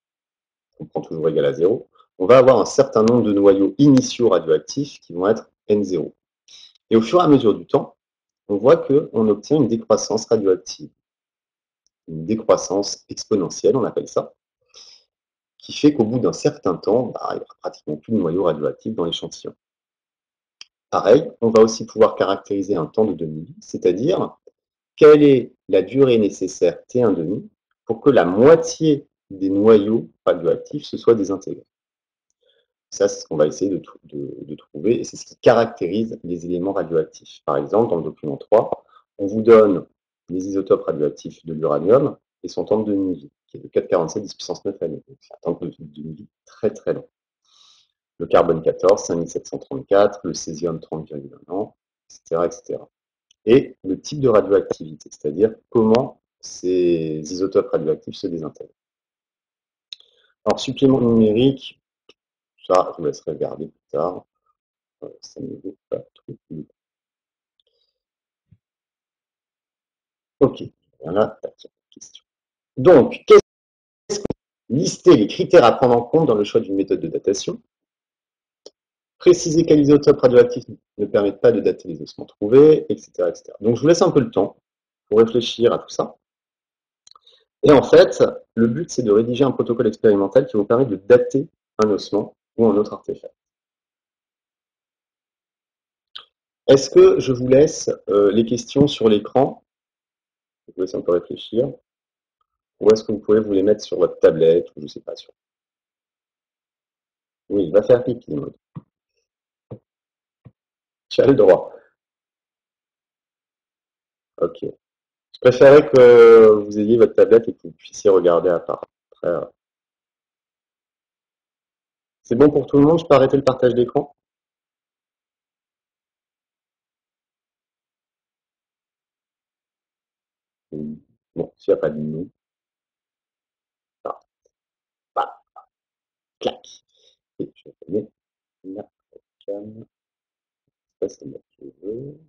on prend toujours égal à 0, on va avoir un certain nombre de noyaux initiaux radioactifs qui vont être N0. Et au fur et à mesure du temps, on voit qu'on obtient une décroissance radioactive, une décroissance exponentielle, on appelle ça, qui fait qu'au bout d'un certain temps, il n'y aura pratiquement plus de noyaux radioactifs dans l'échantillon. Pareil, on va aussi pouvoir caractériser un temps de demi-vie, c'est-à-dire quelle est la durée nécessaire T1,5 pour que la moitié des noyaux radioactifs se soient désintégrés. Ça, c'est ce qu'on va essayer de trouver et c'est ce qui caractérise les éléments radioactifs. Par exemple, dans le document 3, on vous donne les isotopes radioactifs de l'uranium et son temps de demi-vie, qui est de 4,47 10 puissance 9 années. Donc, c'est un temps de demi-vie très très long. Le carbone 14, 5734, le césium 30,1 ans, etc., etc. Et le type de radioactivité, c'est-à-dire comment ces isotopes radioactifs se désintègrent. Alors, supplément numérique, ça, je vous laisserai regarder plus tard. Ça ne vaut pas trop le coup. Ok, voilà, question. Donc, qu'est-ce qu'on lister les critères à prendre en compte dans le choix d'une méthode de datation? Préciser quels isotopes radioactifs ne permettent pas de dater les ossements trouvés, etc., etc. Donc, je vous laisse un peu le temps pour réfléchir à tout ça. Et en fait, le but, c'est de rédiger un protocole expérimental qui vous permet de dater un ossement ou un autre artefact. Est-ce que je vous laisse les questions sur l'écran? Je vous laisse un peu réfléchir. Ou est-ce que vous pouvez vous les mettre sur votre tablette ou je ne sais pas. Oui, il va faire pipi, Maud. Tu as le droit. Ok. Je préférais que vous ayez votre tablette et que vous puissiez regarder à part. Après, c'est bon pour tout le monde? Je peux arrêter le partage d'écran? Oui. Bon, s'il n'y a pas de nous. Ah, bah, clac. Et je vais mettre la cam. Ça, c'est moi qui veux.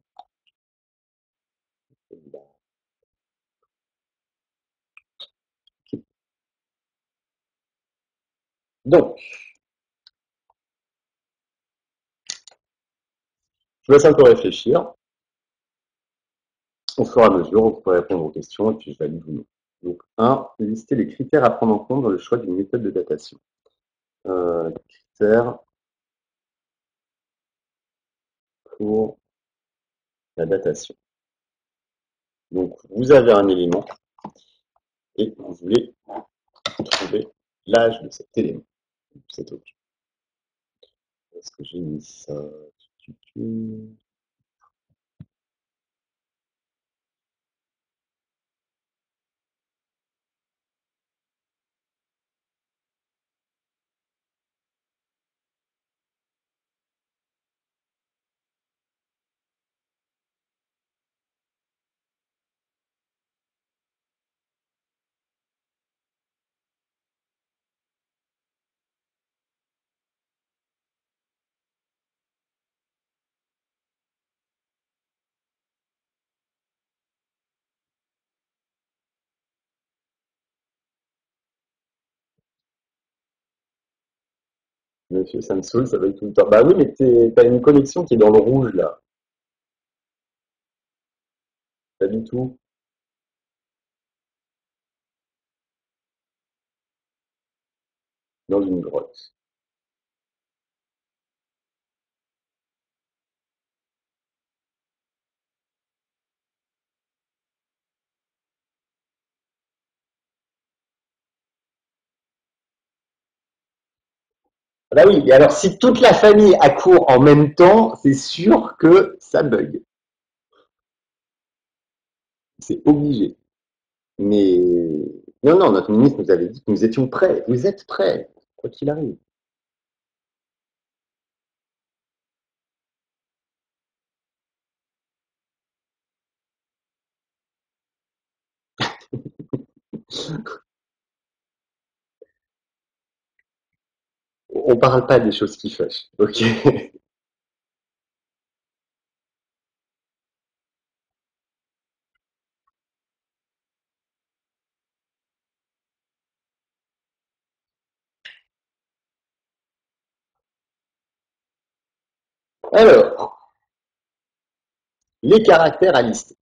Donc, je vous laisse un peu réfléchir. Au fur et à mesure, vous pourrez répondre aux questions et puis je valide ou non. Donc, 1. Lister les critères à prendre en compte dans le choix d'une méthode de datation. Critères pour la datation. Donc, vous avez un élément et vous voulez trouver l'âge de cet élément, de cet objet. Est-ce que j'ai mis ça? Monsieur, ça me saoule, ça va être tout le temps. Bah oui, mais t'as une connexion qui est dans le rouge, là. Pas du tout. Dans une grotte. Bah oui, mais alors si toute la famille accourt en même temps, c'est sûr que ça bug. C'est obligé. Mais non, non, notre ministre nous avait dit que nous étions prêts. Vous êtes prêts, quoi qu'il arrive. On parle pas des choses qui fâchent, ok? Alors, les caractères à lister.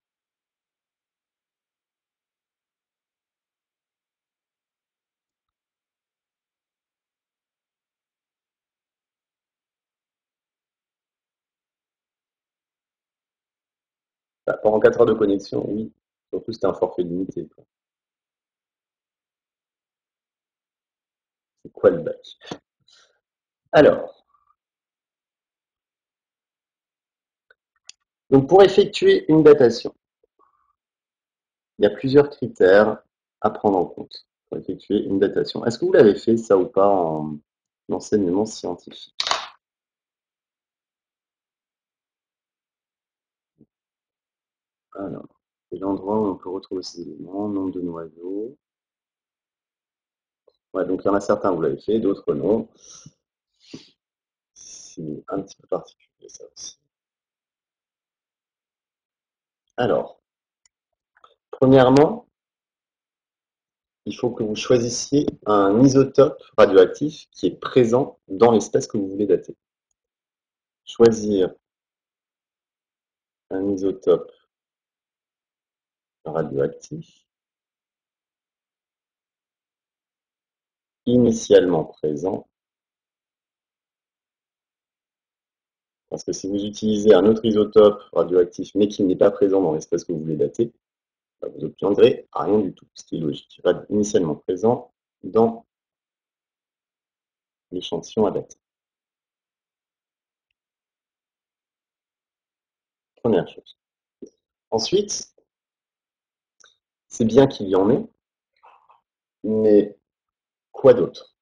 Bah, pendant 4 heures de connexion, oui. Surtout c'était un forfait limité, quoi. C'est quoi le bac? Alors, donc pour effectuer une datation, il y a plusieurs critères à prendre en compte pour effectuer une datation. Est-ce que vous l'avez fait ça ou pas en enseignement scientifique? Alors, c'est l'endroit où on peut retrouver ces éléments, nombre de noyaux. Ouais, donc il y en a certains, vous l'avez fait, d'autres non. C'est un petit peu particulier ça aussi. Alors, premièrement, il faut que vous choisissiez un isotope radioactif qui est présent dans l'espèce que vous voulez dater. Choisir un isotope radioactif initialement présent, parce que si vous utilisez un autre isotope radioactif mais qui n'est pas présent dans l'espèce que vous voulez dater, bah, vous n'obtiendrez rien du tout, ce qui est logique. Il va être initialement présent dans l'échantillon à dater. Première chose. Ensuite, c'est bien qu'il y en ait, mais quoi d'autre?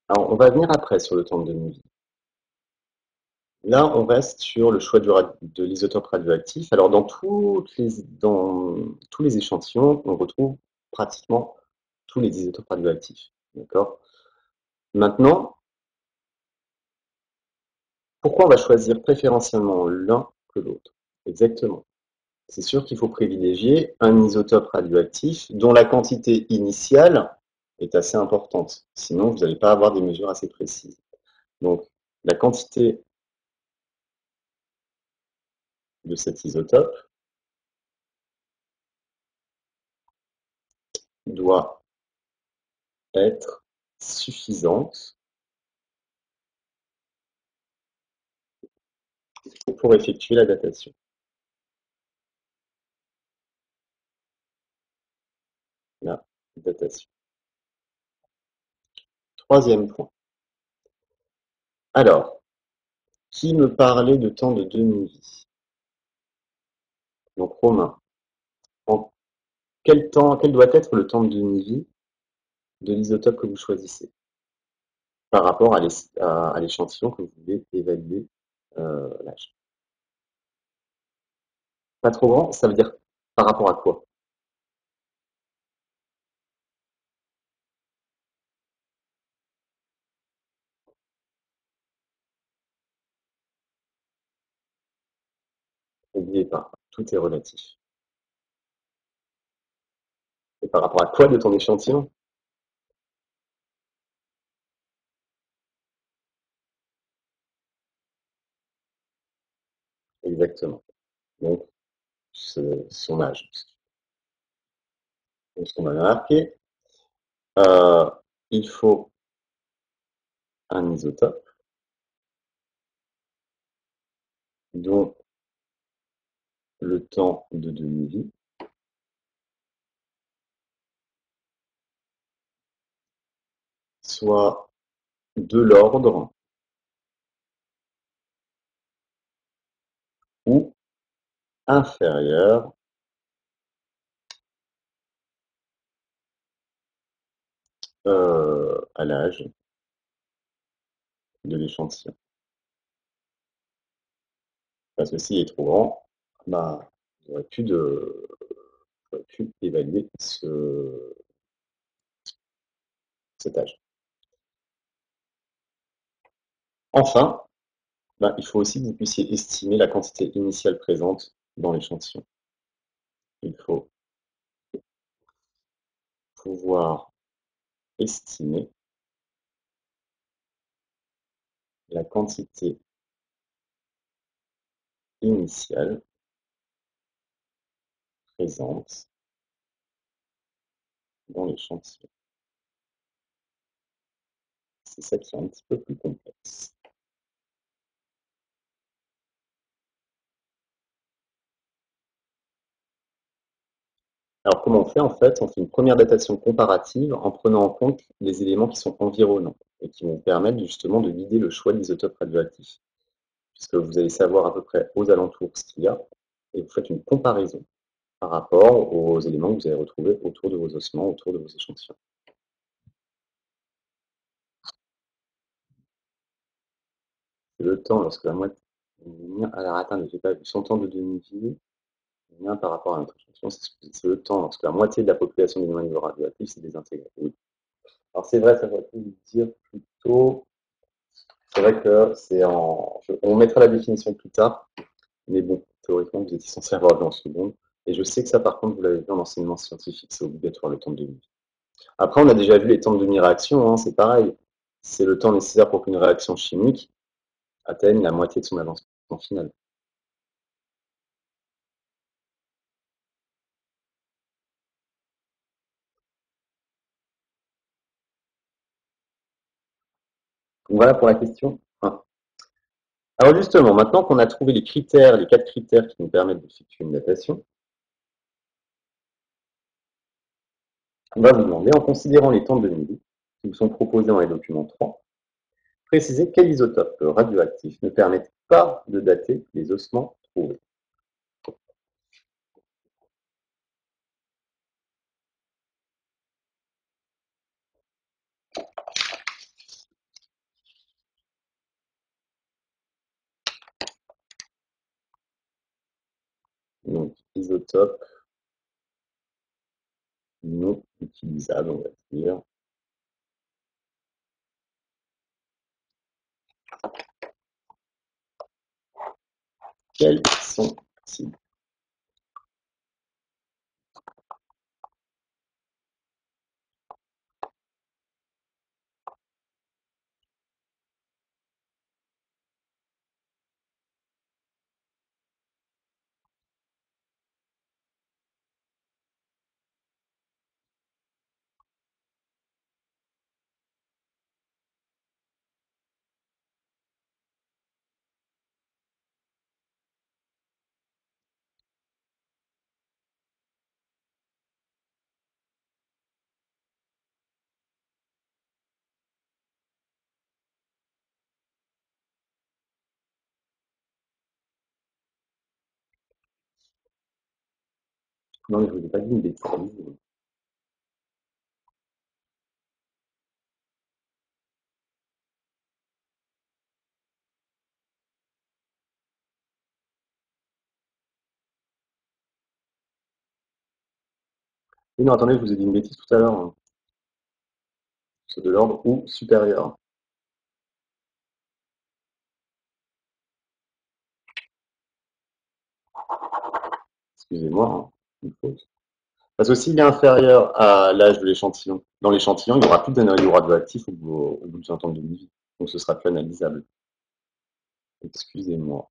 Alors, on va venir après sur le temps de demi-vie. Là, on reste sur le choix de l'isotope radioactif. Alors, dans tous les échantillons, on retrouve pratiquement tous les isotopes radioactifs. D'accord? Maintenant, pourquoi on va choisir préférentiellement l'un que l'autre? Exactement. C'est sûr qu'il faut privilégier un isotope radioactif dont la quantité initiale est assez importante. Sinon, vous n'allez pas avoir des mesures assez précises. Donc, la quantité de cet isotope doit être suffisante pour effectuer la datation. La datation. Troisième point. Alors, qui me parlait de temps de demi-vie? Donc, Romain, en quel doit être le temps de demi-vie de l'isotope que vous choisissez par rapport à l'échantillon que vous voulez évaluer l'âge? Pas trop grand, ça veut dire par rapport à quoi? N'oubliez pas, tout est relatif. Et par rapport à quoi de ton échantillon? Exactement. Donc, son âge. Donc, ce qu'on a marqué, euh, il faut un isotope dont le temps de demi-vie soit de l'ordre ou inférieur à l'âge de l'échantillon. Parce que s'il est trop grand, bah, j'aurais pu évaluer cet âge. Enfin, bah, il faut aussi que vous puissiez estimer la quantité initiale présente dans l'échantillon. Il faut pouvoir estimer la quantité initiale présente dans l'échantillon. C'est ça qui est un petit peu plus complexe. Alors comment on fait en fait? On fait une première datation comparative en prenant en compte les éléments qui sont environnants et qui vont permettre justement de guider le choix de l'isotope radioactif, puisque vous allez savoir à peu près aux alentours ce qu'il y a et vous faites une comparaison par rapport aux éléments que vous allez retrouver autour de vos ossements, autour de vos échantillons. C'est le temps lorsque la moitié... Alors attendez, j'ai pas vu 100 ans de demi-vie. Par rapport à notre échantillon, c'est le temps lorsque la moitié de la population des noyaux radioactifs s'est désintégrée. Oui. Alors c'est vrai, ça j'aurais pu vous dire plutôt. C'est vrai que c'est en. On mettra la définition plus tard, mais bon, théoriquement, vous étiez censé avoir dans seconde. Et je sais que ça, par contre, vous l'avez vu en enseignement scientifique, c'est obligatoire le temps de demi-vie. Après, on a déjà vu les temps de demi-réaction, hein, c'est pareil. C'est le temps nécessaire pour qu'une réaction chimique atteigne la moitié de son avancement final. Donc voilà pour la question 1. Alors justement, maintenant qu'on a trouvé les critères, les 4 critères qui nous permettent d'effectuer une datation, on va vous demander, en considérant les temps de demi-vie qui vous sont proposés dans les documents 3, préciser quels isotopes radioactifs ne permettent pas de dater les ossements trouvés. Donc, isotopes non utilisables, on va dire. Quels sont-ils? Non, je ne vous ai pas dit une bêtise. Oui, non, attendez, je vous ai dit une bêtise tout à l'heure. Hein. C'est de l'ordre ou supérieur. Excusez-moi, hein, une faute. Parce que s'il est inférieur à l'âge de l'échantillon, dans l'échantillon, il n'y aura plus d'anoyaux radioactifs au bout de 100 ans de vie. Donc ce sera plus analysable. Excusez-moi.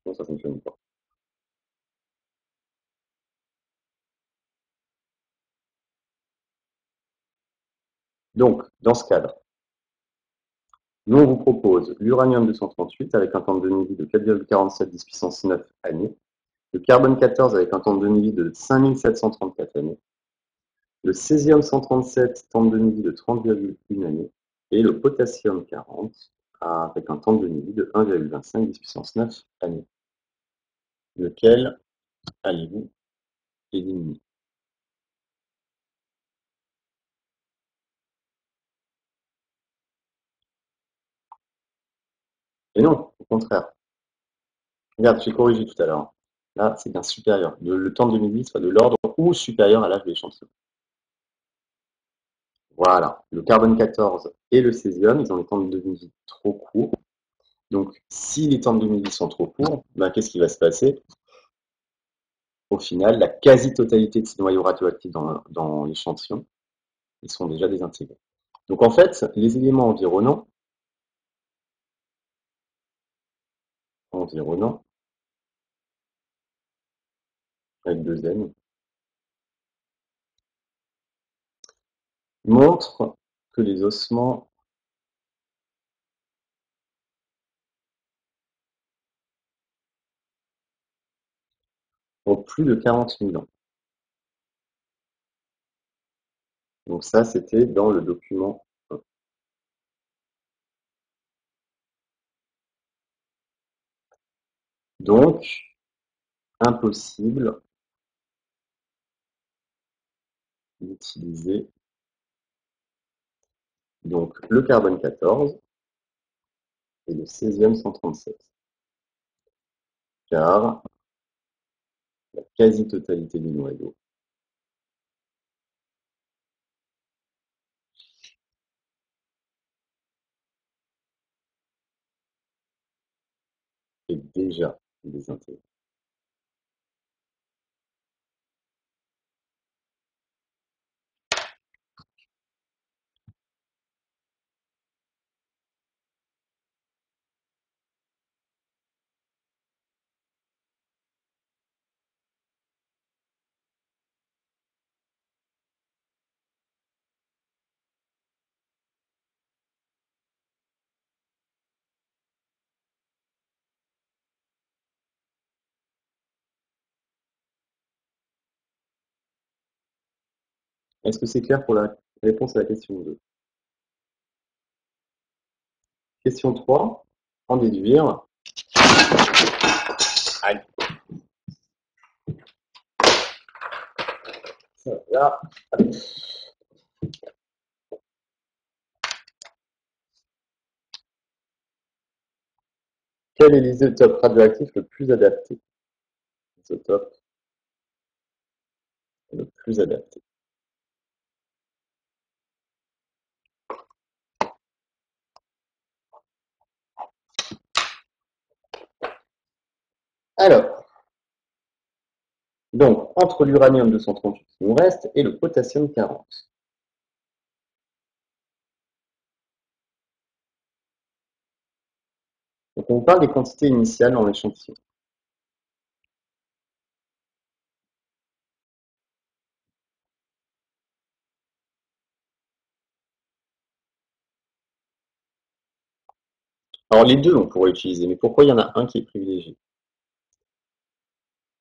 Non, ça ne fonctionne pas. Donc, dans ce cadre, nous, on vous propose l'uranium 238 avec un temps de demi-vie de 4,47 10 puissance 9 années le carbone 14 avec un temps de demi-vie de 5734 années, le césium 137, temps de demi-vie de 30,1 années, et le potassium 40 avec un temps de demi-vie de 1,25 10 puissance 9 années. Lequel allez-vous éliminer? Et non, au contraire. Regarde, j'ai corrigé tout à l'heure. Là, c'est bien supérieur. Le temps de demi-vie soit de l'ordre ou supérieur à l'âge de l'échantillon. Voilà. Le carbone 14 et le césium, ils ont des temps de demi-vie trop courts. Donc, si les temps de demi-vie sont trop courts, ben, qu'est-ce qui va se passer? Au final, la quasi-totalité de ces noyaux radioactifs dans l'échantillon, ils sont déjà désintégrés. Donc, en fait, les éléments environnants, avec deux N, montrent que les ossements ont plus de 40 000 ans. Donc ça, c'était dans le document 1. Donc, impossible d'utiliser donc le carbone 14 et le césium 137, car la quasi-totalité du noyau est déjà désintégré. Est-ce que c'est clair pour la réponse à la question 2? Question 3, en déduire. Aïe. Ça, là. Quel est l'isotope radioactif le plus adapté? L'isotope le plus adapté. Alors, donc, entre l'uranium 238 qui nous reste et le potassium 40. Donc, on parle des quantités initiales dans l'échantillon. Alors, les deux, on pourrait utiliser, mais pourquoi il y en a un qui est privilégié?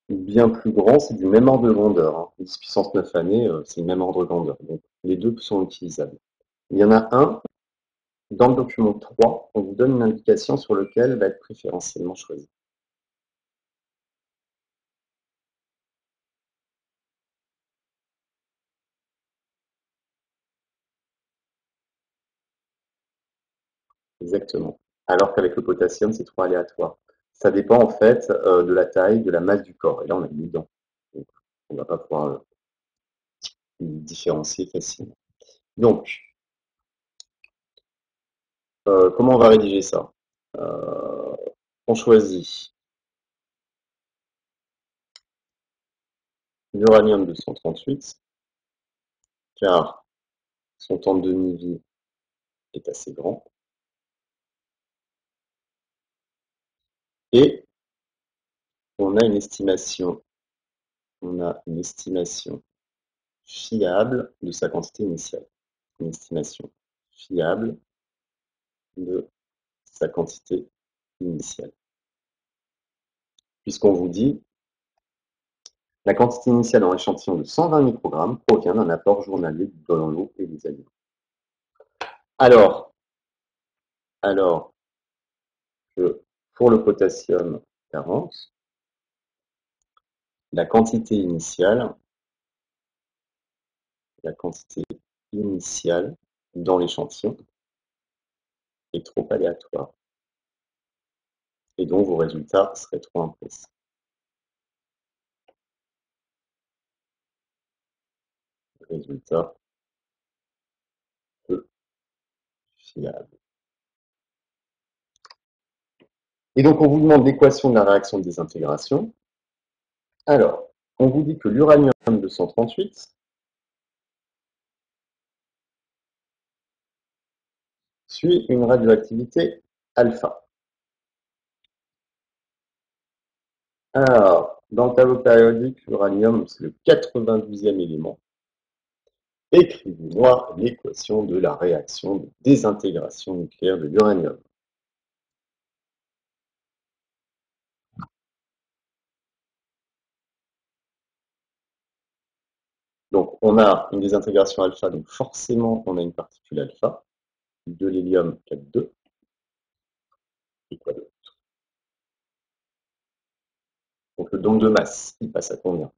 Bien plus grand, c'est du même ordre de grandeur. Hein. 10 puissance 9 années, c'est le même ordre de grandeur. Donc, les deux sont utilisables. Il y en a un, dans le document 3, on vous donne une indication sur lequel va être préférentiellement choisi. Exactement. Alors qu'avec le potassium, c'est trop aléatoire. Ça dépend en fait de la taille, de la masse du corps. Et là, on a mis dedans. Donc, on ne va pas pouvoir différencier facilement. Donc, comment on va rédiger ça? On choisit l'uranium 238, car son temps de demi-vie est assez grand. Et on a une estimation fiable de sa quantité initiale. Une estimation fiable de sa quantité initiale. Puisqu'on vous dit La quantité initiale dans l'échantillon de 120 microgrammes provient d'un apport journalier dans l'eau et les aliments. Alors, alors que pour le potassium 40, la quantité initiale dans l'échantillon est trop aléatoire. Et donc vos résultats seraient trop imprécis. Résultat peu fiable. Et donc on vous demande l'équation de la réaction de désintégration. Alors, on vous dit que l'uranium 238 suit une radioactivité alpha. Alors, dans le tableau périodique, l'uranium, c'est le 92e élément. Écrivez-moi l'équation de la réaction de désintégration nucléaire de l'uranium. Donc, on a une désintégration alpha, donc forcément, on a une particule alpha, de l'hélium 4,2. Et quoi d'autre? Donc, le nombre de masse, il passe à combien?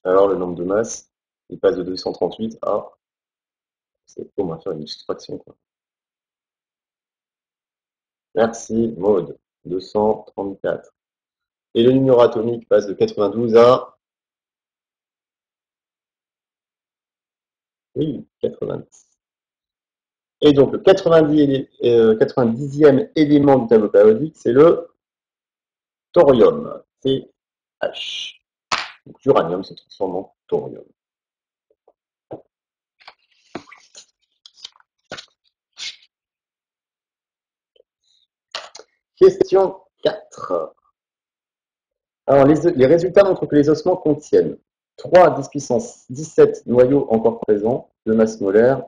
Alors, le nombre de masse, il passe de 238 à... On va faire une soustraction, quoi. Merci, Maud. 234. Et le numéro atomique passe de 92 à... Oui, 90. Et donc, le 90e élément du tableau périodique, c'est le thorium. TH. Donc, l'uranium se transforme en thorium. Question 4. Alors, les résultats montrent que les ossements contiennent 3 à 10 puissance 17 noyaux encore présents de masse molaire,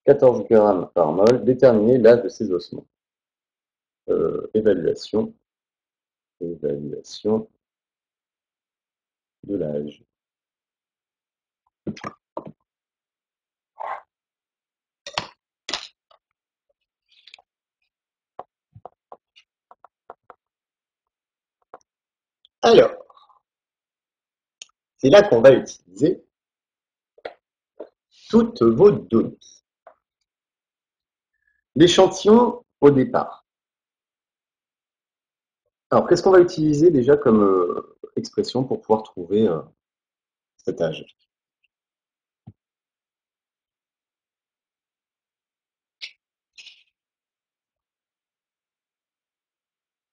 14 grammes par mol. Déterminer l'âge de ces ossements. Évaluation de l'âge. Alors, c'est là qu'on va utiliser toutes vos données. L'échantillon au départ. Alors, qu'est-ce qu'on va utiliser déjà comme expression pour pouvoir trouver cet âge?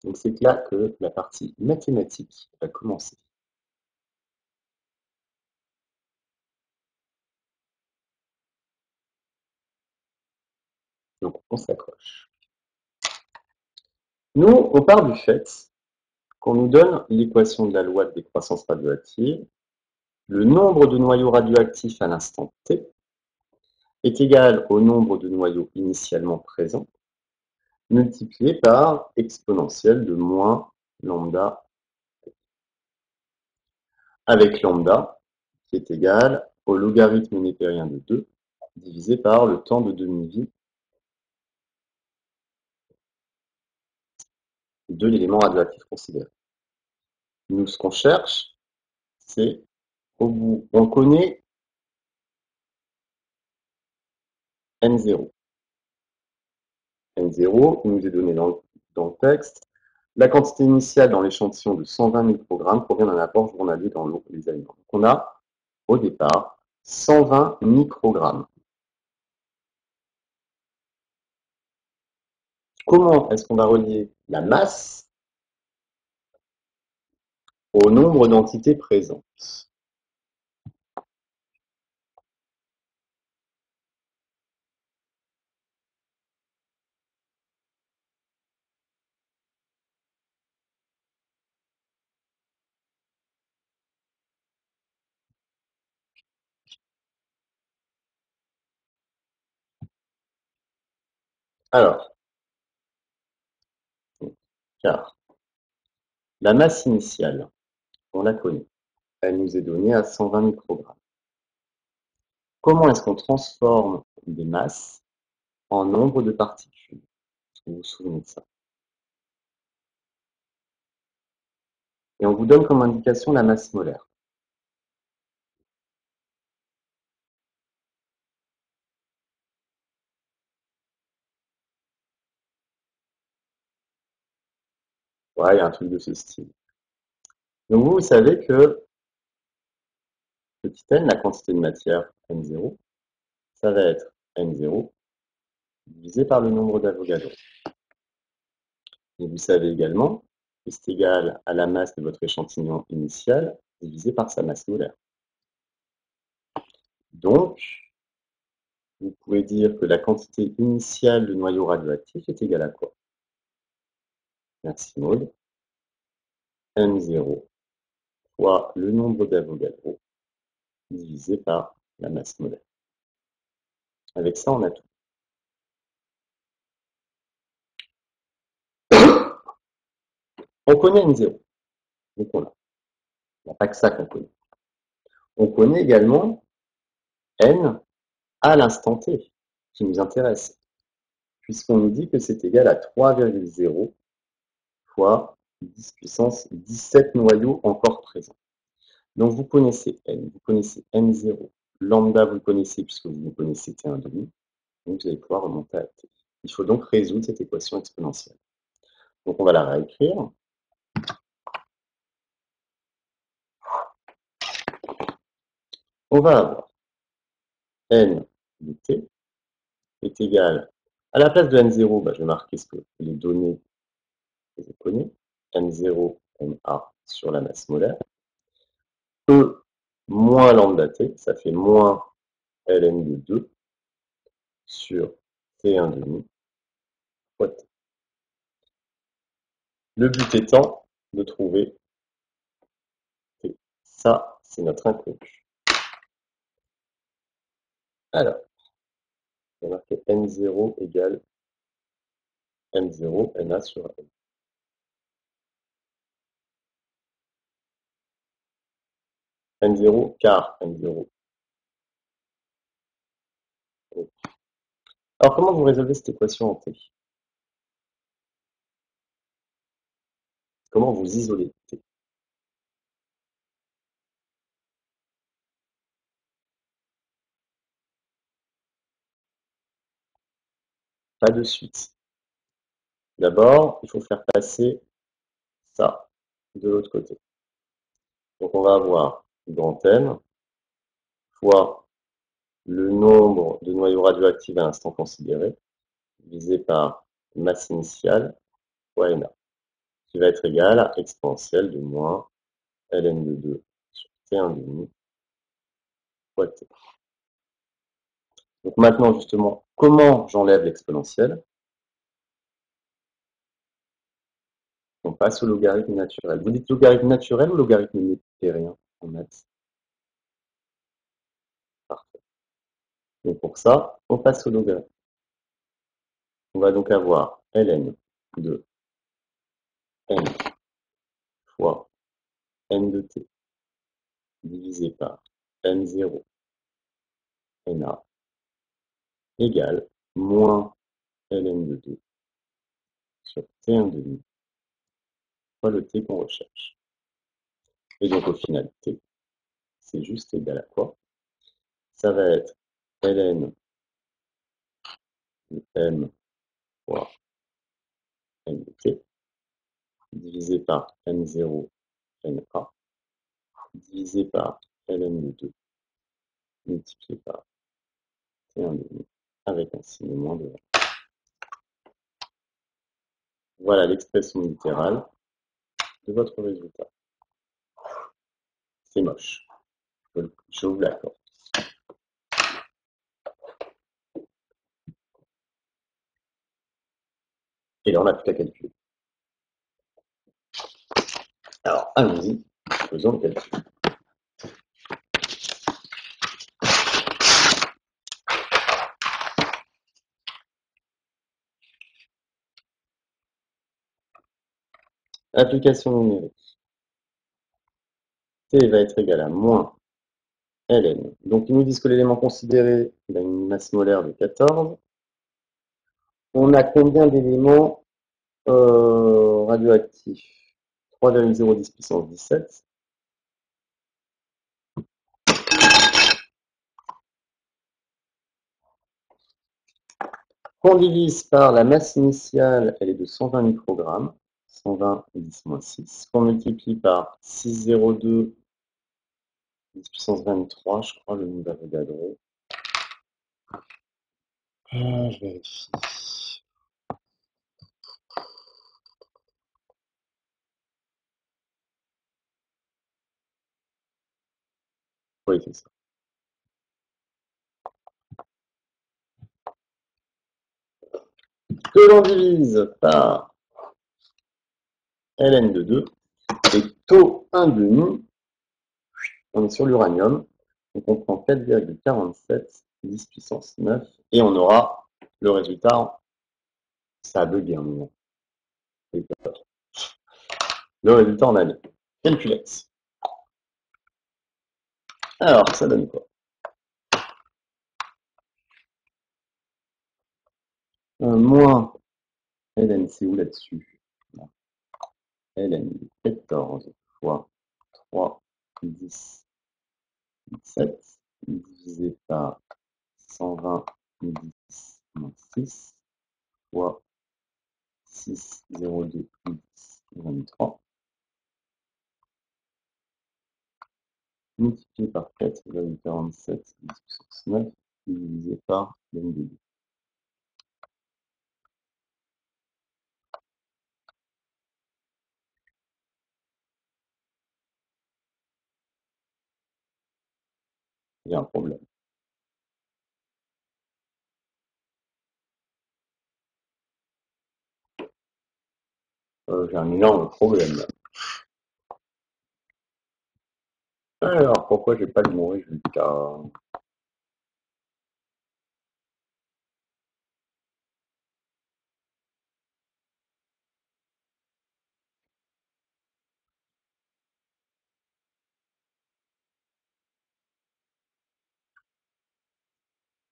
Donc, c'est là que la partie mathématique va commencer. Donc, on s'accroche. Nous, on part du fait qu'on nous donne l'équation de la loi de décroissance radioactive. Le nombre de noyaux radioactifs à l'instant T est égal au nombre de noyaux initialement présents, multiplié par exponentielle de moins lambda, avec lambda qui est égal au logarithme népérien de 2 divisé par le temps de demi-vie de l'élément radioactif considéré. Nous, ce qu'on cherche, c'est au bout, on connaît N0. N0, il nous est donné dans le texte. La quantité initiale dans l'échantillon de 120 microgrammes provient d'un apport journalier dans l'eau et les aliments. Donc on a, au départ, 120 microgrammes. Comment est-ce qu'on va relier la masse au nombre d'entités présentes? Alors, car la masse initiale, on la connaît. Elle nous est donnée à 120 microgrammes. Comment est-ce qu'on transforme des masses en nombre de particules? Est-ce que vous vous souvenez de ça? Et on vous donne comme indication la masse molaire. Ouais, il y a un truc de ce style. Donc vous savez que petit n, la quantité de matière n0, ça va être n0 divisé par le nombre d'Avogadro. Et vous savez également que c'est égal à la masse de votre échantillon initial divisé par sa masse molaire. Donc, vous pouvez dire que la quantité initiale de noyau radioactif est égale à quoi? Merci Maud. M0 fois le nombre d'Avogadro divisé par la masse molaire. Avec ça, on a tout. On connaît M0, donc on l'a. Il n'y a pas que ça qu'on connaît. On connaît également N à l'instant T, qui nous intéresse, puisqu'on nous dit que c'est égal à 3,0 fois 10 puissance 17 noyaux encore présents. Donc vous connaissez N, vous connaissez M0, lambda vous le connaissez puisque vous connaissez T1,5, donc vous allez pouvoir remonter à T. Il faut donc résoudre cette équation exponentielle. Donc on va la réécrire. On va avoir N de T est égal, à la place de N0, je vais marquer ce que les données que je connais, M0, MA sur la masse molaire, E moins lambda T, ça fait moins ln de 2 sur T1,5 fois T. Le but étant de trouver T. Ça, c'est notre inconnu. Alors, on va marquer N0 égale M0, NA sur N. N0 car N0. Alors, comment vous résolvez cette équation en T? Comment vous isolez T? Pas de suite. D'abord, il faut faire passer ça de l'autre côté. Donc, on va avoir grand N fois le nombre de noyaux radioactifs à l'instant considéré, divisé par masse initiale fois Na, qui va être égal à exponentielle de moins ln de 2 sur T1,5 fois T. Donc maintenant, justement, comment j'enlève l'exponentielle? On passe au logarithme naturel. Vous dites logarithme naturel ou logarithme népérien en maths? Parfait. Donc pour ça, on passe au logarithme. On va donc avoir ln de n fois n de t divisé par n0 na égale moins ln de 2 sur t1,5 fois le t qu'on recherche. Et donc au final, t, c'est juste égal à quoi? Ça va être ln de m fois n de t divisé par n0 na divisé par ln de 2 multiplié par t1,5 avec un signe moins devant. Voilà l'expression littérale de votre résultat. C'est moche. Je vous l'accorde. Et là, on n'a plus qu'à calculer. Alors, allons-y, faisons le calcul. Application numérique. T va être égal à moins ln. Donc, ils nous disent que l'élément considéré, il a une masse molaire de 14. On a combien d'éléments radioactifs? 3,010 puissance 17. Qu'on divise par la masse initiale, elle est de 120 microgrammes. 120 10-6. Qu'on multiplie par 6,02 10 puissance 23, je crois, le nombre d'Avogadro. Je vérifie. Oui, c'est ça. Que l'on divise par ln de 2 et taux 1,5, on est sur l'uranium. Donc on prend 4,47 10 puissance 9 et on aura le résultat. Ça a bugué un moment. Le résultat en année. Calculex. Alors, ça donne quoi? Moins ln, c'est où là-dessus? ln 14 fois 3, 10, 17, divisé par 120, 10, moins 6, fois 6, 0,2, 10, 23, multiplié par 4,47, 10 puissance 9, divisé par l'ND2. Il y a un problème. J'ai un énorme problème. Alors, pourquoi j'ai pas le bon résultat?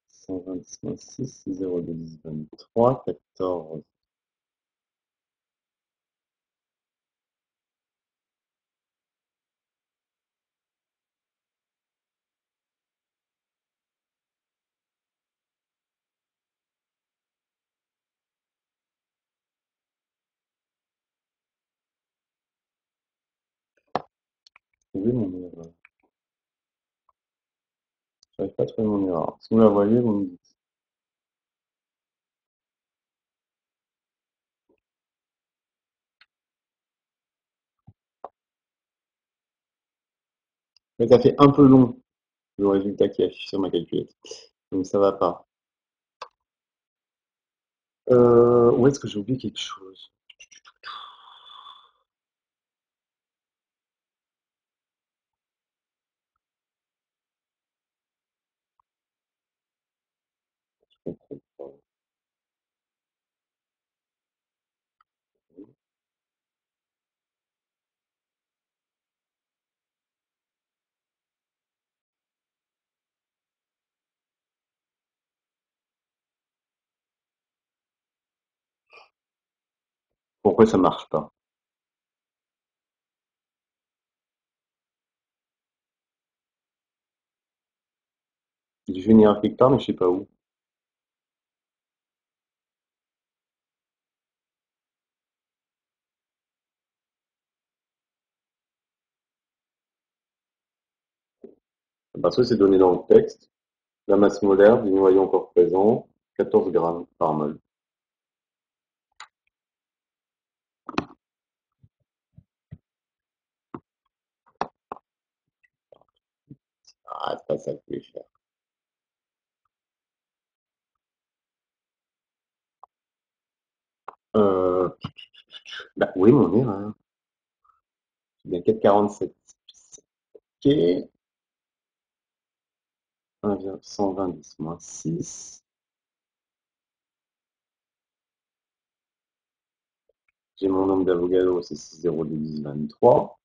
Cent vingt moins 6, 0,2, 23, 14. Trouvez mon erreur. J'arrive pas à trouver mon erreur. Si vous la voyez, vous me dites. Mais ça fait un peu long, le résultat qui est affiché sur ma calculette. Donc ça va pas. Où est-ce que j'ai oublié quelque chose? Je comprends pas. Pourquoi ça marche pas? Je vais venir quelque part, mais je sais pas où. Parce que c'est donné dans le texte. La masse molaire du noyau encore présent, 14 grammes par mol. Ah, c'est pas ça que je voulais faire. Euh, Bah oui, mon erreur. C'est bien 4,47. Ok. 120 moins 6. J'ai mon nombre d'Avogadro, c'est 6,01023.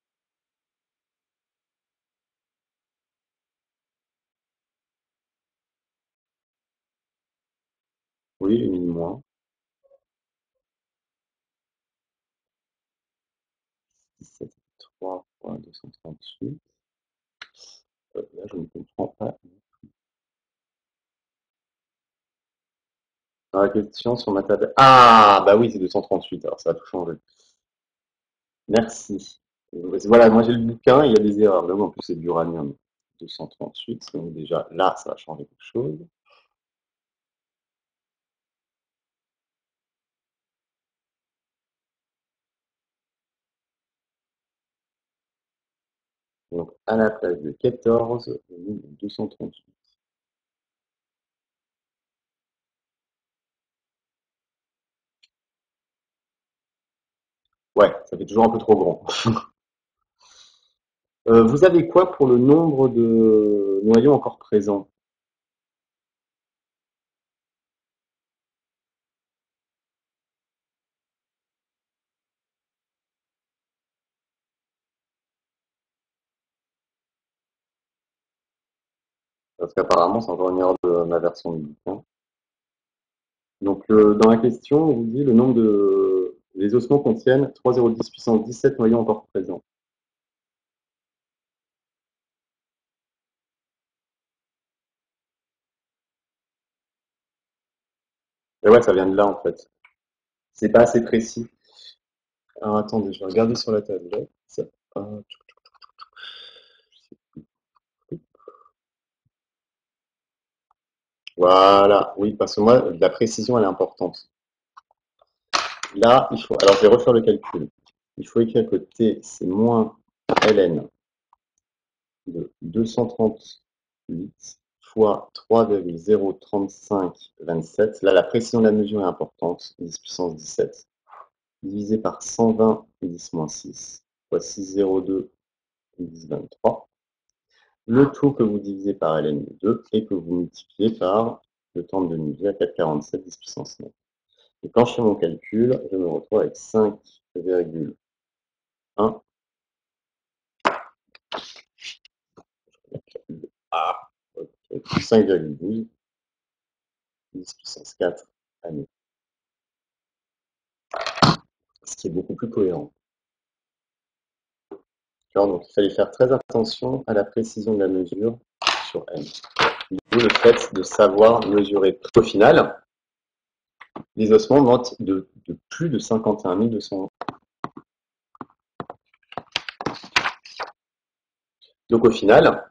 Oui, j'ai mis le moins. 17,3 fois 238. Là, je ne comprends pas. Dans la question sur ma table. Ah, bah oui, c'est 238, alors ça a tout changé. Merci. Voilà, moi j'ai le bouquin, il y a des erreurs. Là, en plus, c'est de l'uranium 238, donc déjà là, ça va changer quelque chose. Donc, à la place de 14, on met 238. Ouais, ça fait toujours un peu trop grand. Vous avez quoi pour le nombre de noyaux encore présents? Parce qu'apparemment, c'est encore une erreur de ma version du bouquin. Donc, dans la question, on vous dit le nombre de... Les ossements contiennent 3,010 puissance 17 noyaux encore présents. Et ouais, ça vient de là, en fait. C'est pas assez précis. Alors, attendez, je vais regarder sur la tablette. Euh, Voilà, oui, parce que moi, la précision, elle est importante. Là, il faut... Alors, je vais refaire le calcul. Il faut écrire que T, c'est moins ln de 238 fois 3,03527. Là, la précision de la mesure est importante, 10 puissance 17, divisé par 120 10-6, fois 6,02 10-23. Le tout que vous divisez par ln de 2 et que vous multipliez par le temps de demi-vie à 4,47 10 puissance 9. Et quand je fais mon calcul, je me retrouve avec 5,1. Ah, ok, 5,12 10 puissance 4 années. Ce qui est beaucoup plus cohérent. Donc il fallait faire très attention à la précision de la mesure sur M. D'où le fait de savoir mesurer. Au final, les ossements montent de plus de 51 200. Donc au final,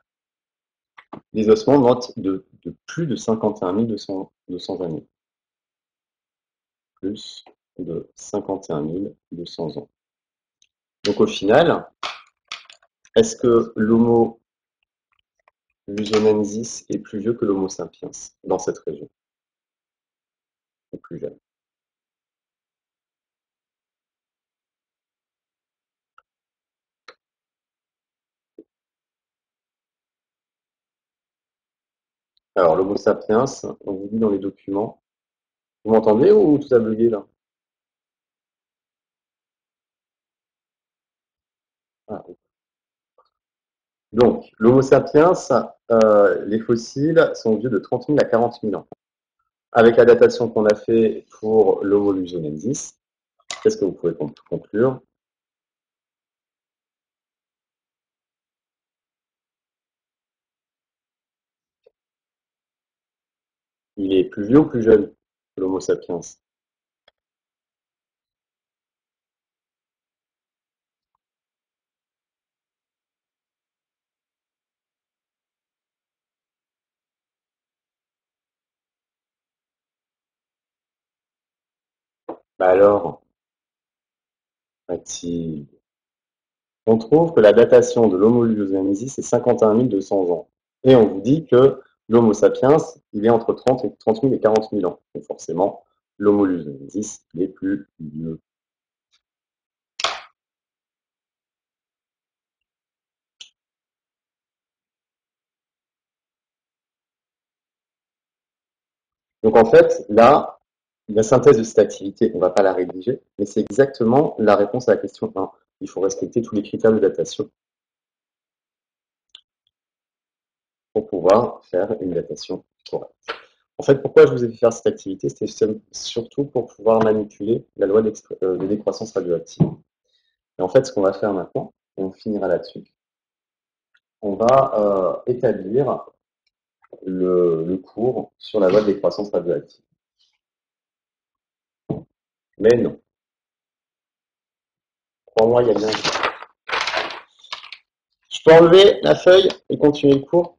les ossements montent de plus de 51 200 années. Plus de 51 200 ans. Donc au final, est-ce que l'Homo lusonensis est plus vieux que l'Homo sapiens dans cette région? Ou plus jeune? Alors l'Homo sapiens, on vous dit dans les documents. Vous m'entendez ou tout a bugué là? Ah, oui. Donc, l'Homo sapiens, les fossiles sont vieux de 30 000 à 40 000 ans. Avec la datation qu'on a fait pour l'Homo lusonensis, qu'est-ce que vous pouvez conclure? Il est plus vieux ou plus jeune que l'Homo sapiens? Bah alors, Mathilde, on trouve que la datation de l'Homo lusonensis est 51 200 ans. Et on vous dit que l'Homo sapiens, il est entre 30 000 et 40 000 ans. Donc forcément, l'Homo lusonensis est plus vieux. Donc en fait, là, La synthèse de cette activité, on ne va pas la rédiger, mais c'est exactement la réponse à la question 1. Il faut respecter tous les critères de datation pour pouvoir faire une datation correcte. En fait, pourquoi je vous ai fait faire cette activité? C'était surtout pour pouvoir manipuler la loi de décroissance radioactive. Et en fait, ce qu'on va faire maintenant, et on finira là-dessus, on va établir le cours sur la loi de décroissance radioactive. Mais non. Crois-moi, il y a bien. Je peux enlever la feuille et continuer le cours?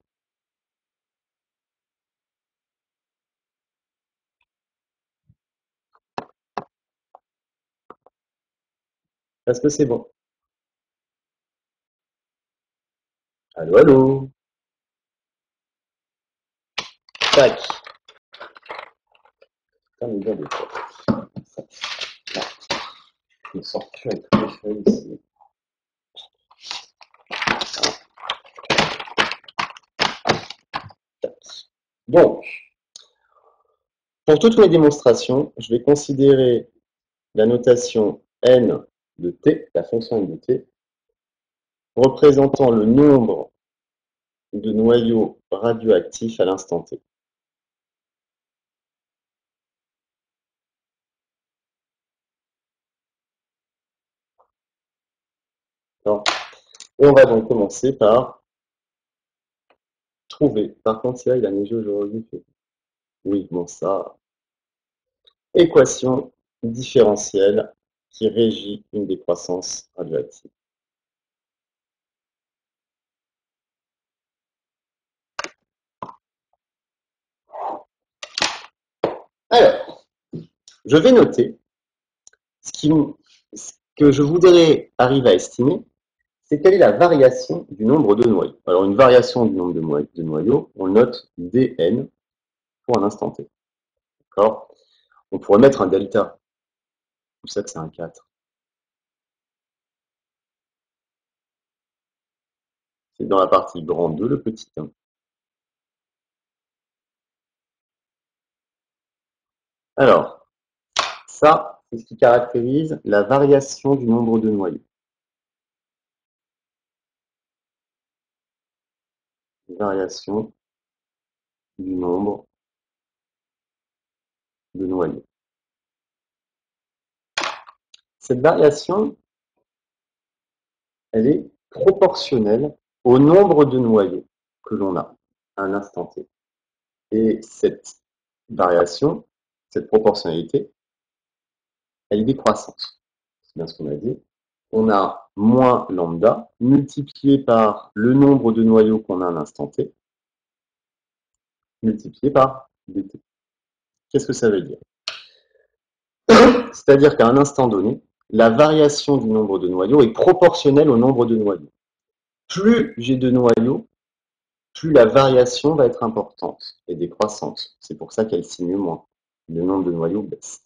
Est-ce que c'est bon? Allô, allô? Tac. Putain, mais bien des fois. Je me sors plus avec toutes les feuilles ici. Tac. Donc, pour toutes mes démonstrations, je vais considérer la notation n de t, la fonction n de t, représentant le nombre de noyaux radioactifs à l'instant t. Et on va donc commencer par trouver. Par contre, là, il a neigé aujourd'hui. Oui, bon, ça. Équation différentielle qui régit une décroissance radioactive. Alors, je vais noter ce que je voudrais arriver à estimer, c'est quelle est la variation du nombre de noyaux. Alors, une variation du nombre de noyaux, on le note dn pour un instant t. D'accord? On pourrait mettre un delta. Tout ça que c'est un 4. C'est dans la partie grand 2, le petit 1. Alors, ça, c'est ce qui caractérise la variation du nombre de noyaux. Variation du nombre de noyaux. Cette variation, elle est proportionnelle au nombre de noyaux que l'on a à un instant t. Et cette variation, cette proportionnalité, elle est décroissante. C'est bien ce qu'on a dit. On a moins lambda multiplié par le nombre de noyaux qu'on a à un instant t, multiplié par dt. Qu'est-ce que ça veut dire? C'est-à-dire qu'à un instant donné, la variation du nombre de noyaux est proportionnelle au nombre de noyaux. Plus j'ai de noyaux, plus la variation va être importante et décroissante. C'est pour ça qu'elle signe moins. Le nombre de noyaux baisse.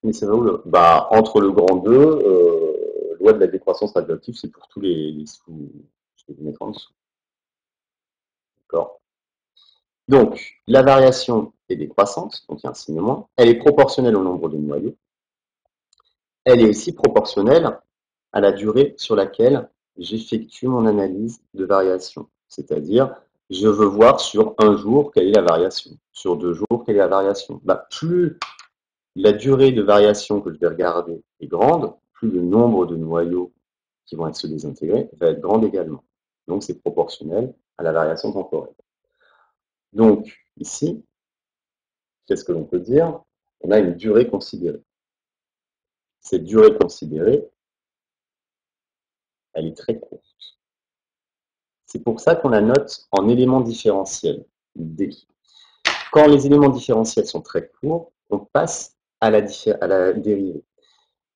Mais ça va où le... Bah, entre le grand 2, loi de la décroissance radioactive, c'est pour tous les sous. Je vais vous mettre en dessous. D'accord. Donc, la variation est décroissante, donc il y a un signe moins. Elle est proportionnelle au nombre de noyaux. Elle est aussi proportionnelle à la durée sur laquelle j'effectue mon analyse de variation. C'est-à-dire, je veux voir sur un jour quelle est la variation, sur 2 jours quelle est la variation. Bah, plus la durée de variation que je vais regarder est grande, plus le nombre de noyaux qui vont se désintégrer va être grand également. Donc, c'est proportionnel à la variation temporelle. Donc, ici, qu'est-ce que l'on peut dire? On a une durée considérée. Cette durée considérée, elle est très courte. C'est pour ça qu'on la note en éléments différentiels, D. Quand les éléments différentiels sont très courts, on passe à la dérivée.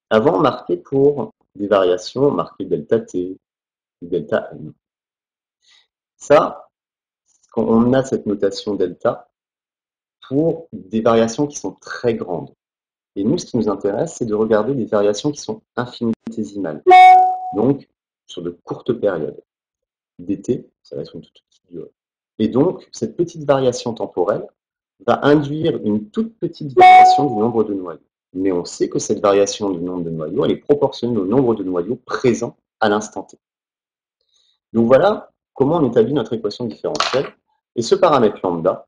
Avant, on marquait pour des variations, on marquait delta t, delta n. Ça, on a cette notation delta pour des variations qui sont très grandes. Et nous, ce qui nous intéresse, c'est de regarder des variations qui sont infinitésimales, donc sur de courtes périodes. Dt, ça va être une toute petite durée. Et donc, cette petite variation temporelle va induire une toute petite variation du nombre de noyaux. Mais on sait que cette variation du nombre de noyaux, elle est proportionnelle au nombre de noyaux présents à l'instant t. Donc voilà comment on établit notre équation différentielle. Et ce paramètre lambda,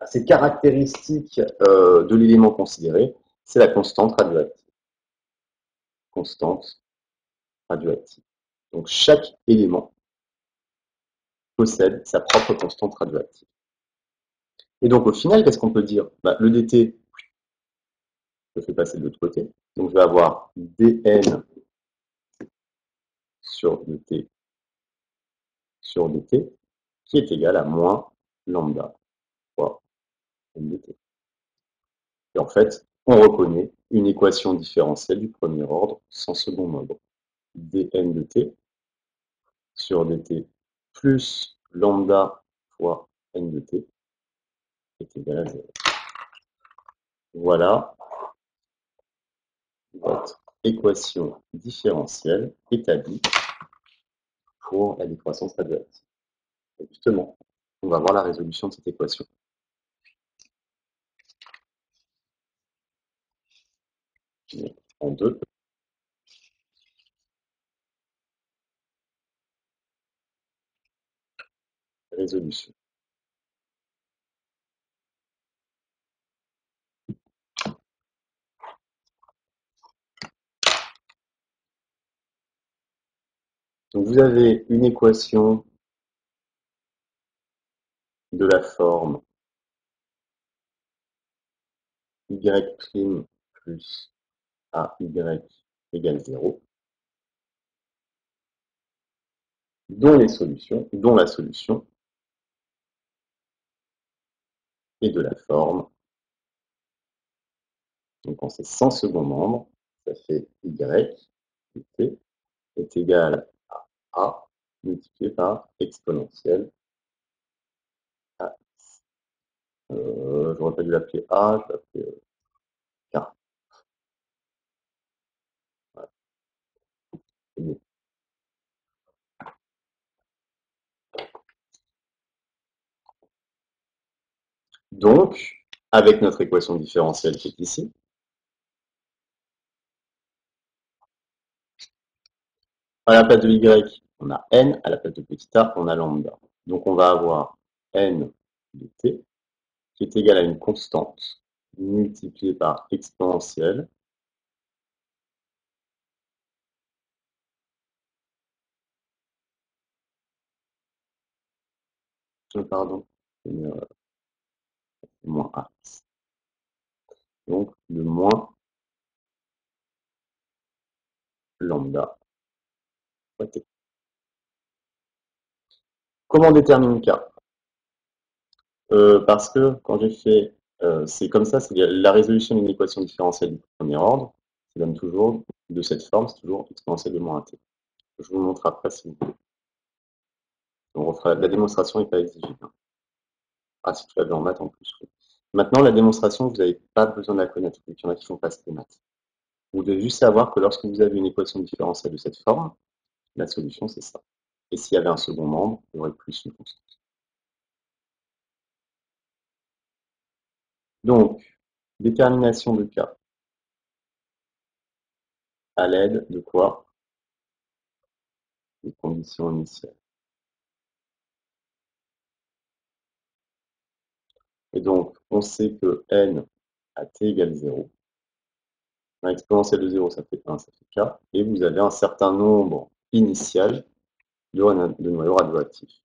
cette caractéristique de l'élément considéré, c'est la constante radioactive. Constante radioactive. Donc chaque élément possède sa propre constante radioactive. Et donc au final, qu'est-ce qu'on peut dire? Le dt, je fais passer de l'autre côté. Donc je vais avoir dn sur dt sur dt qui est égal à moins lambda fois ndt. Et en fait, on reconnaît une équation différentielle du premier ordre sans second ordre. dn de t sur dt plus lambda fois n de t est égal à 0. Voilà votre équation différentielle établie pour la décroissance radioactive. Et justement, on va voir la résolution de cette équation. En deux. Résolution. Donc vous avez une équation de la forme y' plus ay égale 0, dont la solution est de la forme, donc quand c'est sans second membre, ça fait y de t est égal à a multiplié par exponentielle a. J'aurais pas dû l'appeler a, je l'appeler k. Voilà, c'est mieux. Donc, avec notre équation différentielle qui est ici, à la place de y, on a n, à la place de petit a, on a lambda. Donc on va avoir n de t qui est égal à une constante multipliée par exponentielle pardon, moins a. Donc le moins lambda fois t. Comment on détermine k? Parce que quand j'ai fait, c'est comme ça, c'est la résolution d'une équation différentielle du premier ordre, qui donne toujours, de cette forme, c'est toujours exponentielle de moins t. Je vous montre après si vous voulez. On refera, la démonstration n'est pas exigible. Ah, si tu l'avais en maths en plus. Oui. Maintenant, la démonstration, vous n'avez pas besoin de la connaître, il y en a qui font passer des maths. Vous devez juste savoir que lorsque vous avez une équation différentielle de cette forme, la solution, c'est ça. Et s'il y avait un second membre, il y aurait plus une constante. Donc, détermination de k à l'aide de quoi? Des conditions initiales. Et donc, on sait que n à t égale 0. L'exponentielle de 0, ça fait 1, ça fait k. Et vous avez un certain nombre initial de noyaux radioactifs.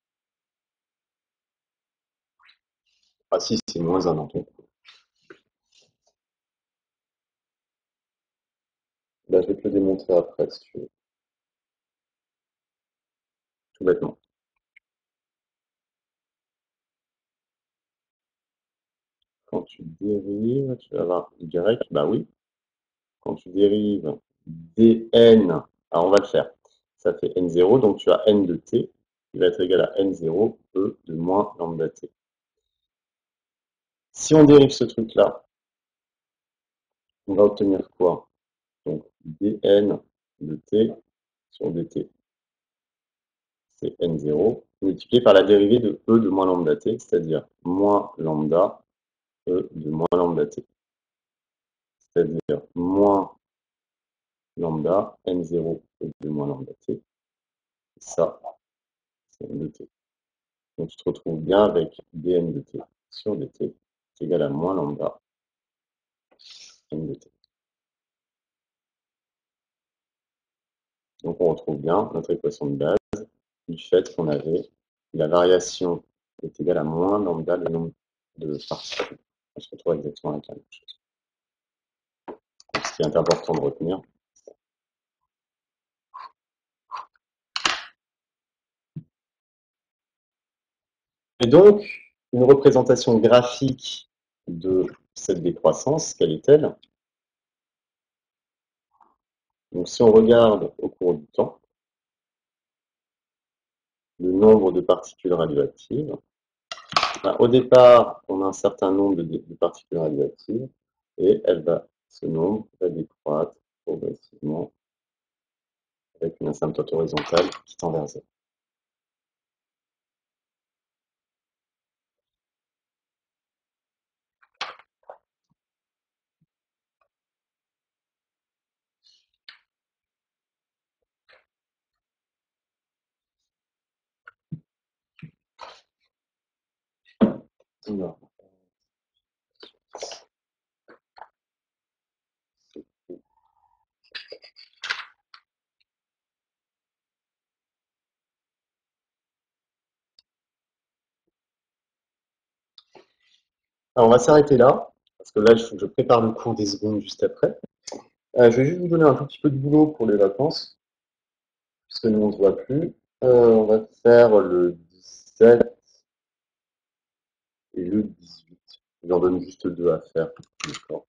Ah si, c'est moins 1 dans ton cours. Je vais te le démontrer après, si tu veux. Tout bêtement. Quand tu dérives, tu vas avoir y, bah oui. Quand tu dérives dn, alors on va le faire. Ça fait n0, donc tu as n de t, qui va être égal à n0, e de moins lambda t. Si on dérive ce truc-là, on va obtenir quoi? Donc dn de t sur dt, c'est n0, multiplié par la dérivée de E de moins lambda t, c'est-à-dire moins lambda E de moins lambda t. C'est-à-dire moins lambda n0 E de moins lambda t. Et ça, c'est n de t. Donc tu te retrouves bien avec dn de t sur dt qui est égal à moins lambda n de t. Donc on retrouve bien notre équation de base du fait qu'on avait la variation est égale à moins lambda le nombre de particules. On se retrouve exactement avec la même chose. Donc, ce qui est important de retenir. Et donc, une représentation graphique de cette décroissance, quelle est-elle? Donc si on regarde au cours du temps, le nombre de particules radioactives, au départ, on a un certain nombre de particules radioactives et ce nombre va décroître progressivement avec une asymptote horizontale qui tend vers zéro. Alors, on va s'arrêter là, parce que là, il faut que je prépare le cours des secondes juste après. Je vais juste vous donner un tout petit peu de boulot pour les vacances, puisque nous, on ne se voit plus. On va faire le 17 et le 18. J'en donne juste deux à faire. D'accord.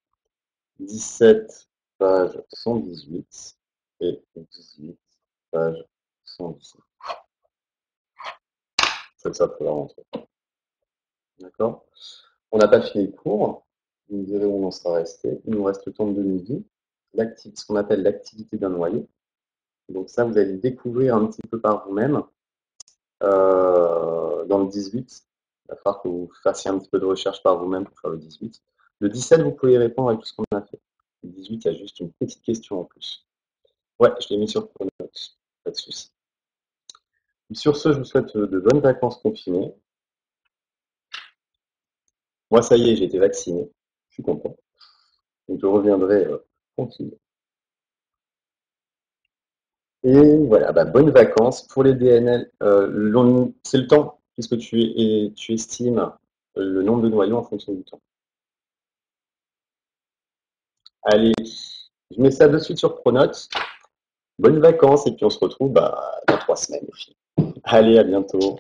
17, page 118, et 18, page 117. C'est ça pour la rentrée. D'accord. On n'a pas fini le cours. Vous me direz où on en sera resté. Il nous reste le temps de midi. Ce qu'on appelle l'activité d'un noyau. Donc ça, vous allez le découvrir un petit peu par vous-même. Dans le 18, il va falloir que vous fassiez un petit peu de recherche par vous-même pour faire le 18. Le 17, vous pouvez y répondre avec tout ce qu'on a fait. Le 18, il y a juste une petite question en plus. Ouais, je l'ai mis sur Pronote, pas de souci. Sur ce, je vous souhaite de bonnes vacances confinées. Moi, ça y est, j'ai été vacciné. Je suis content. Donc, je reviendrai tranquille. Et voilà, bonnes vacances. Pour les DNL, c'est le temps, puisque tu estimes le nombre de noyaux en fonction du temps. Allez, je mets ça de suite sur Pronote. Bonnes vacances et puis on se retrouve dans 3 semaines. Allez, à bientôt.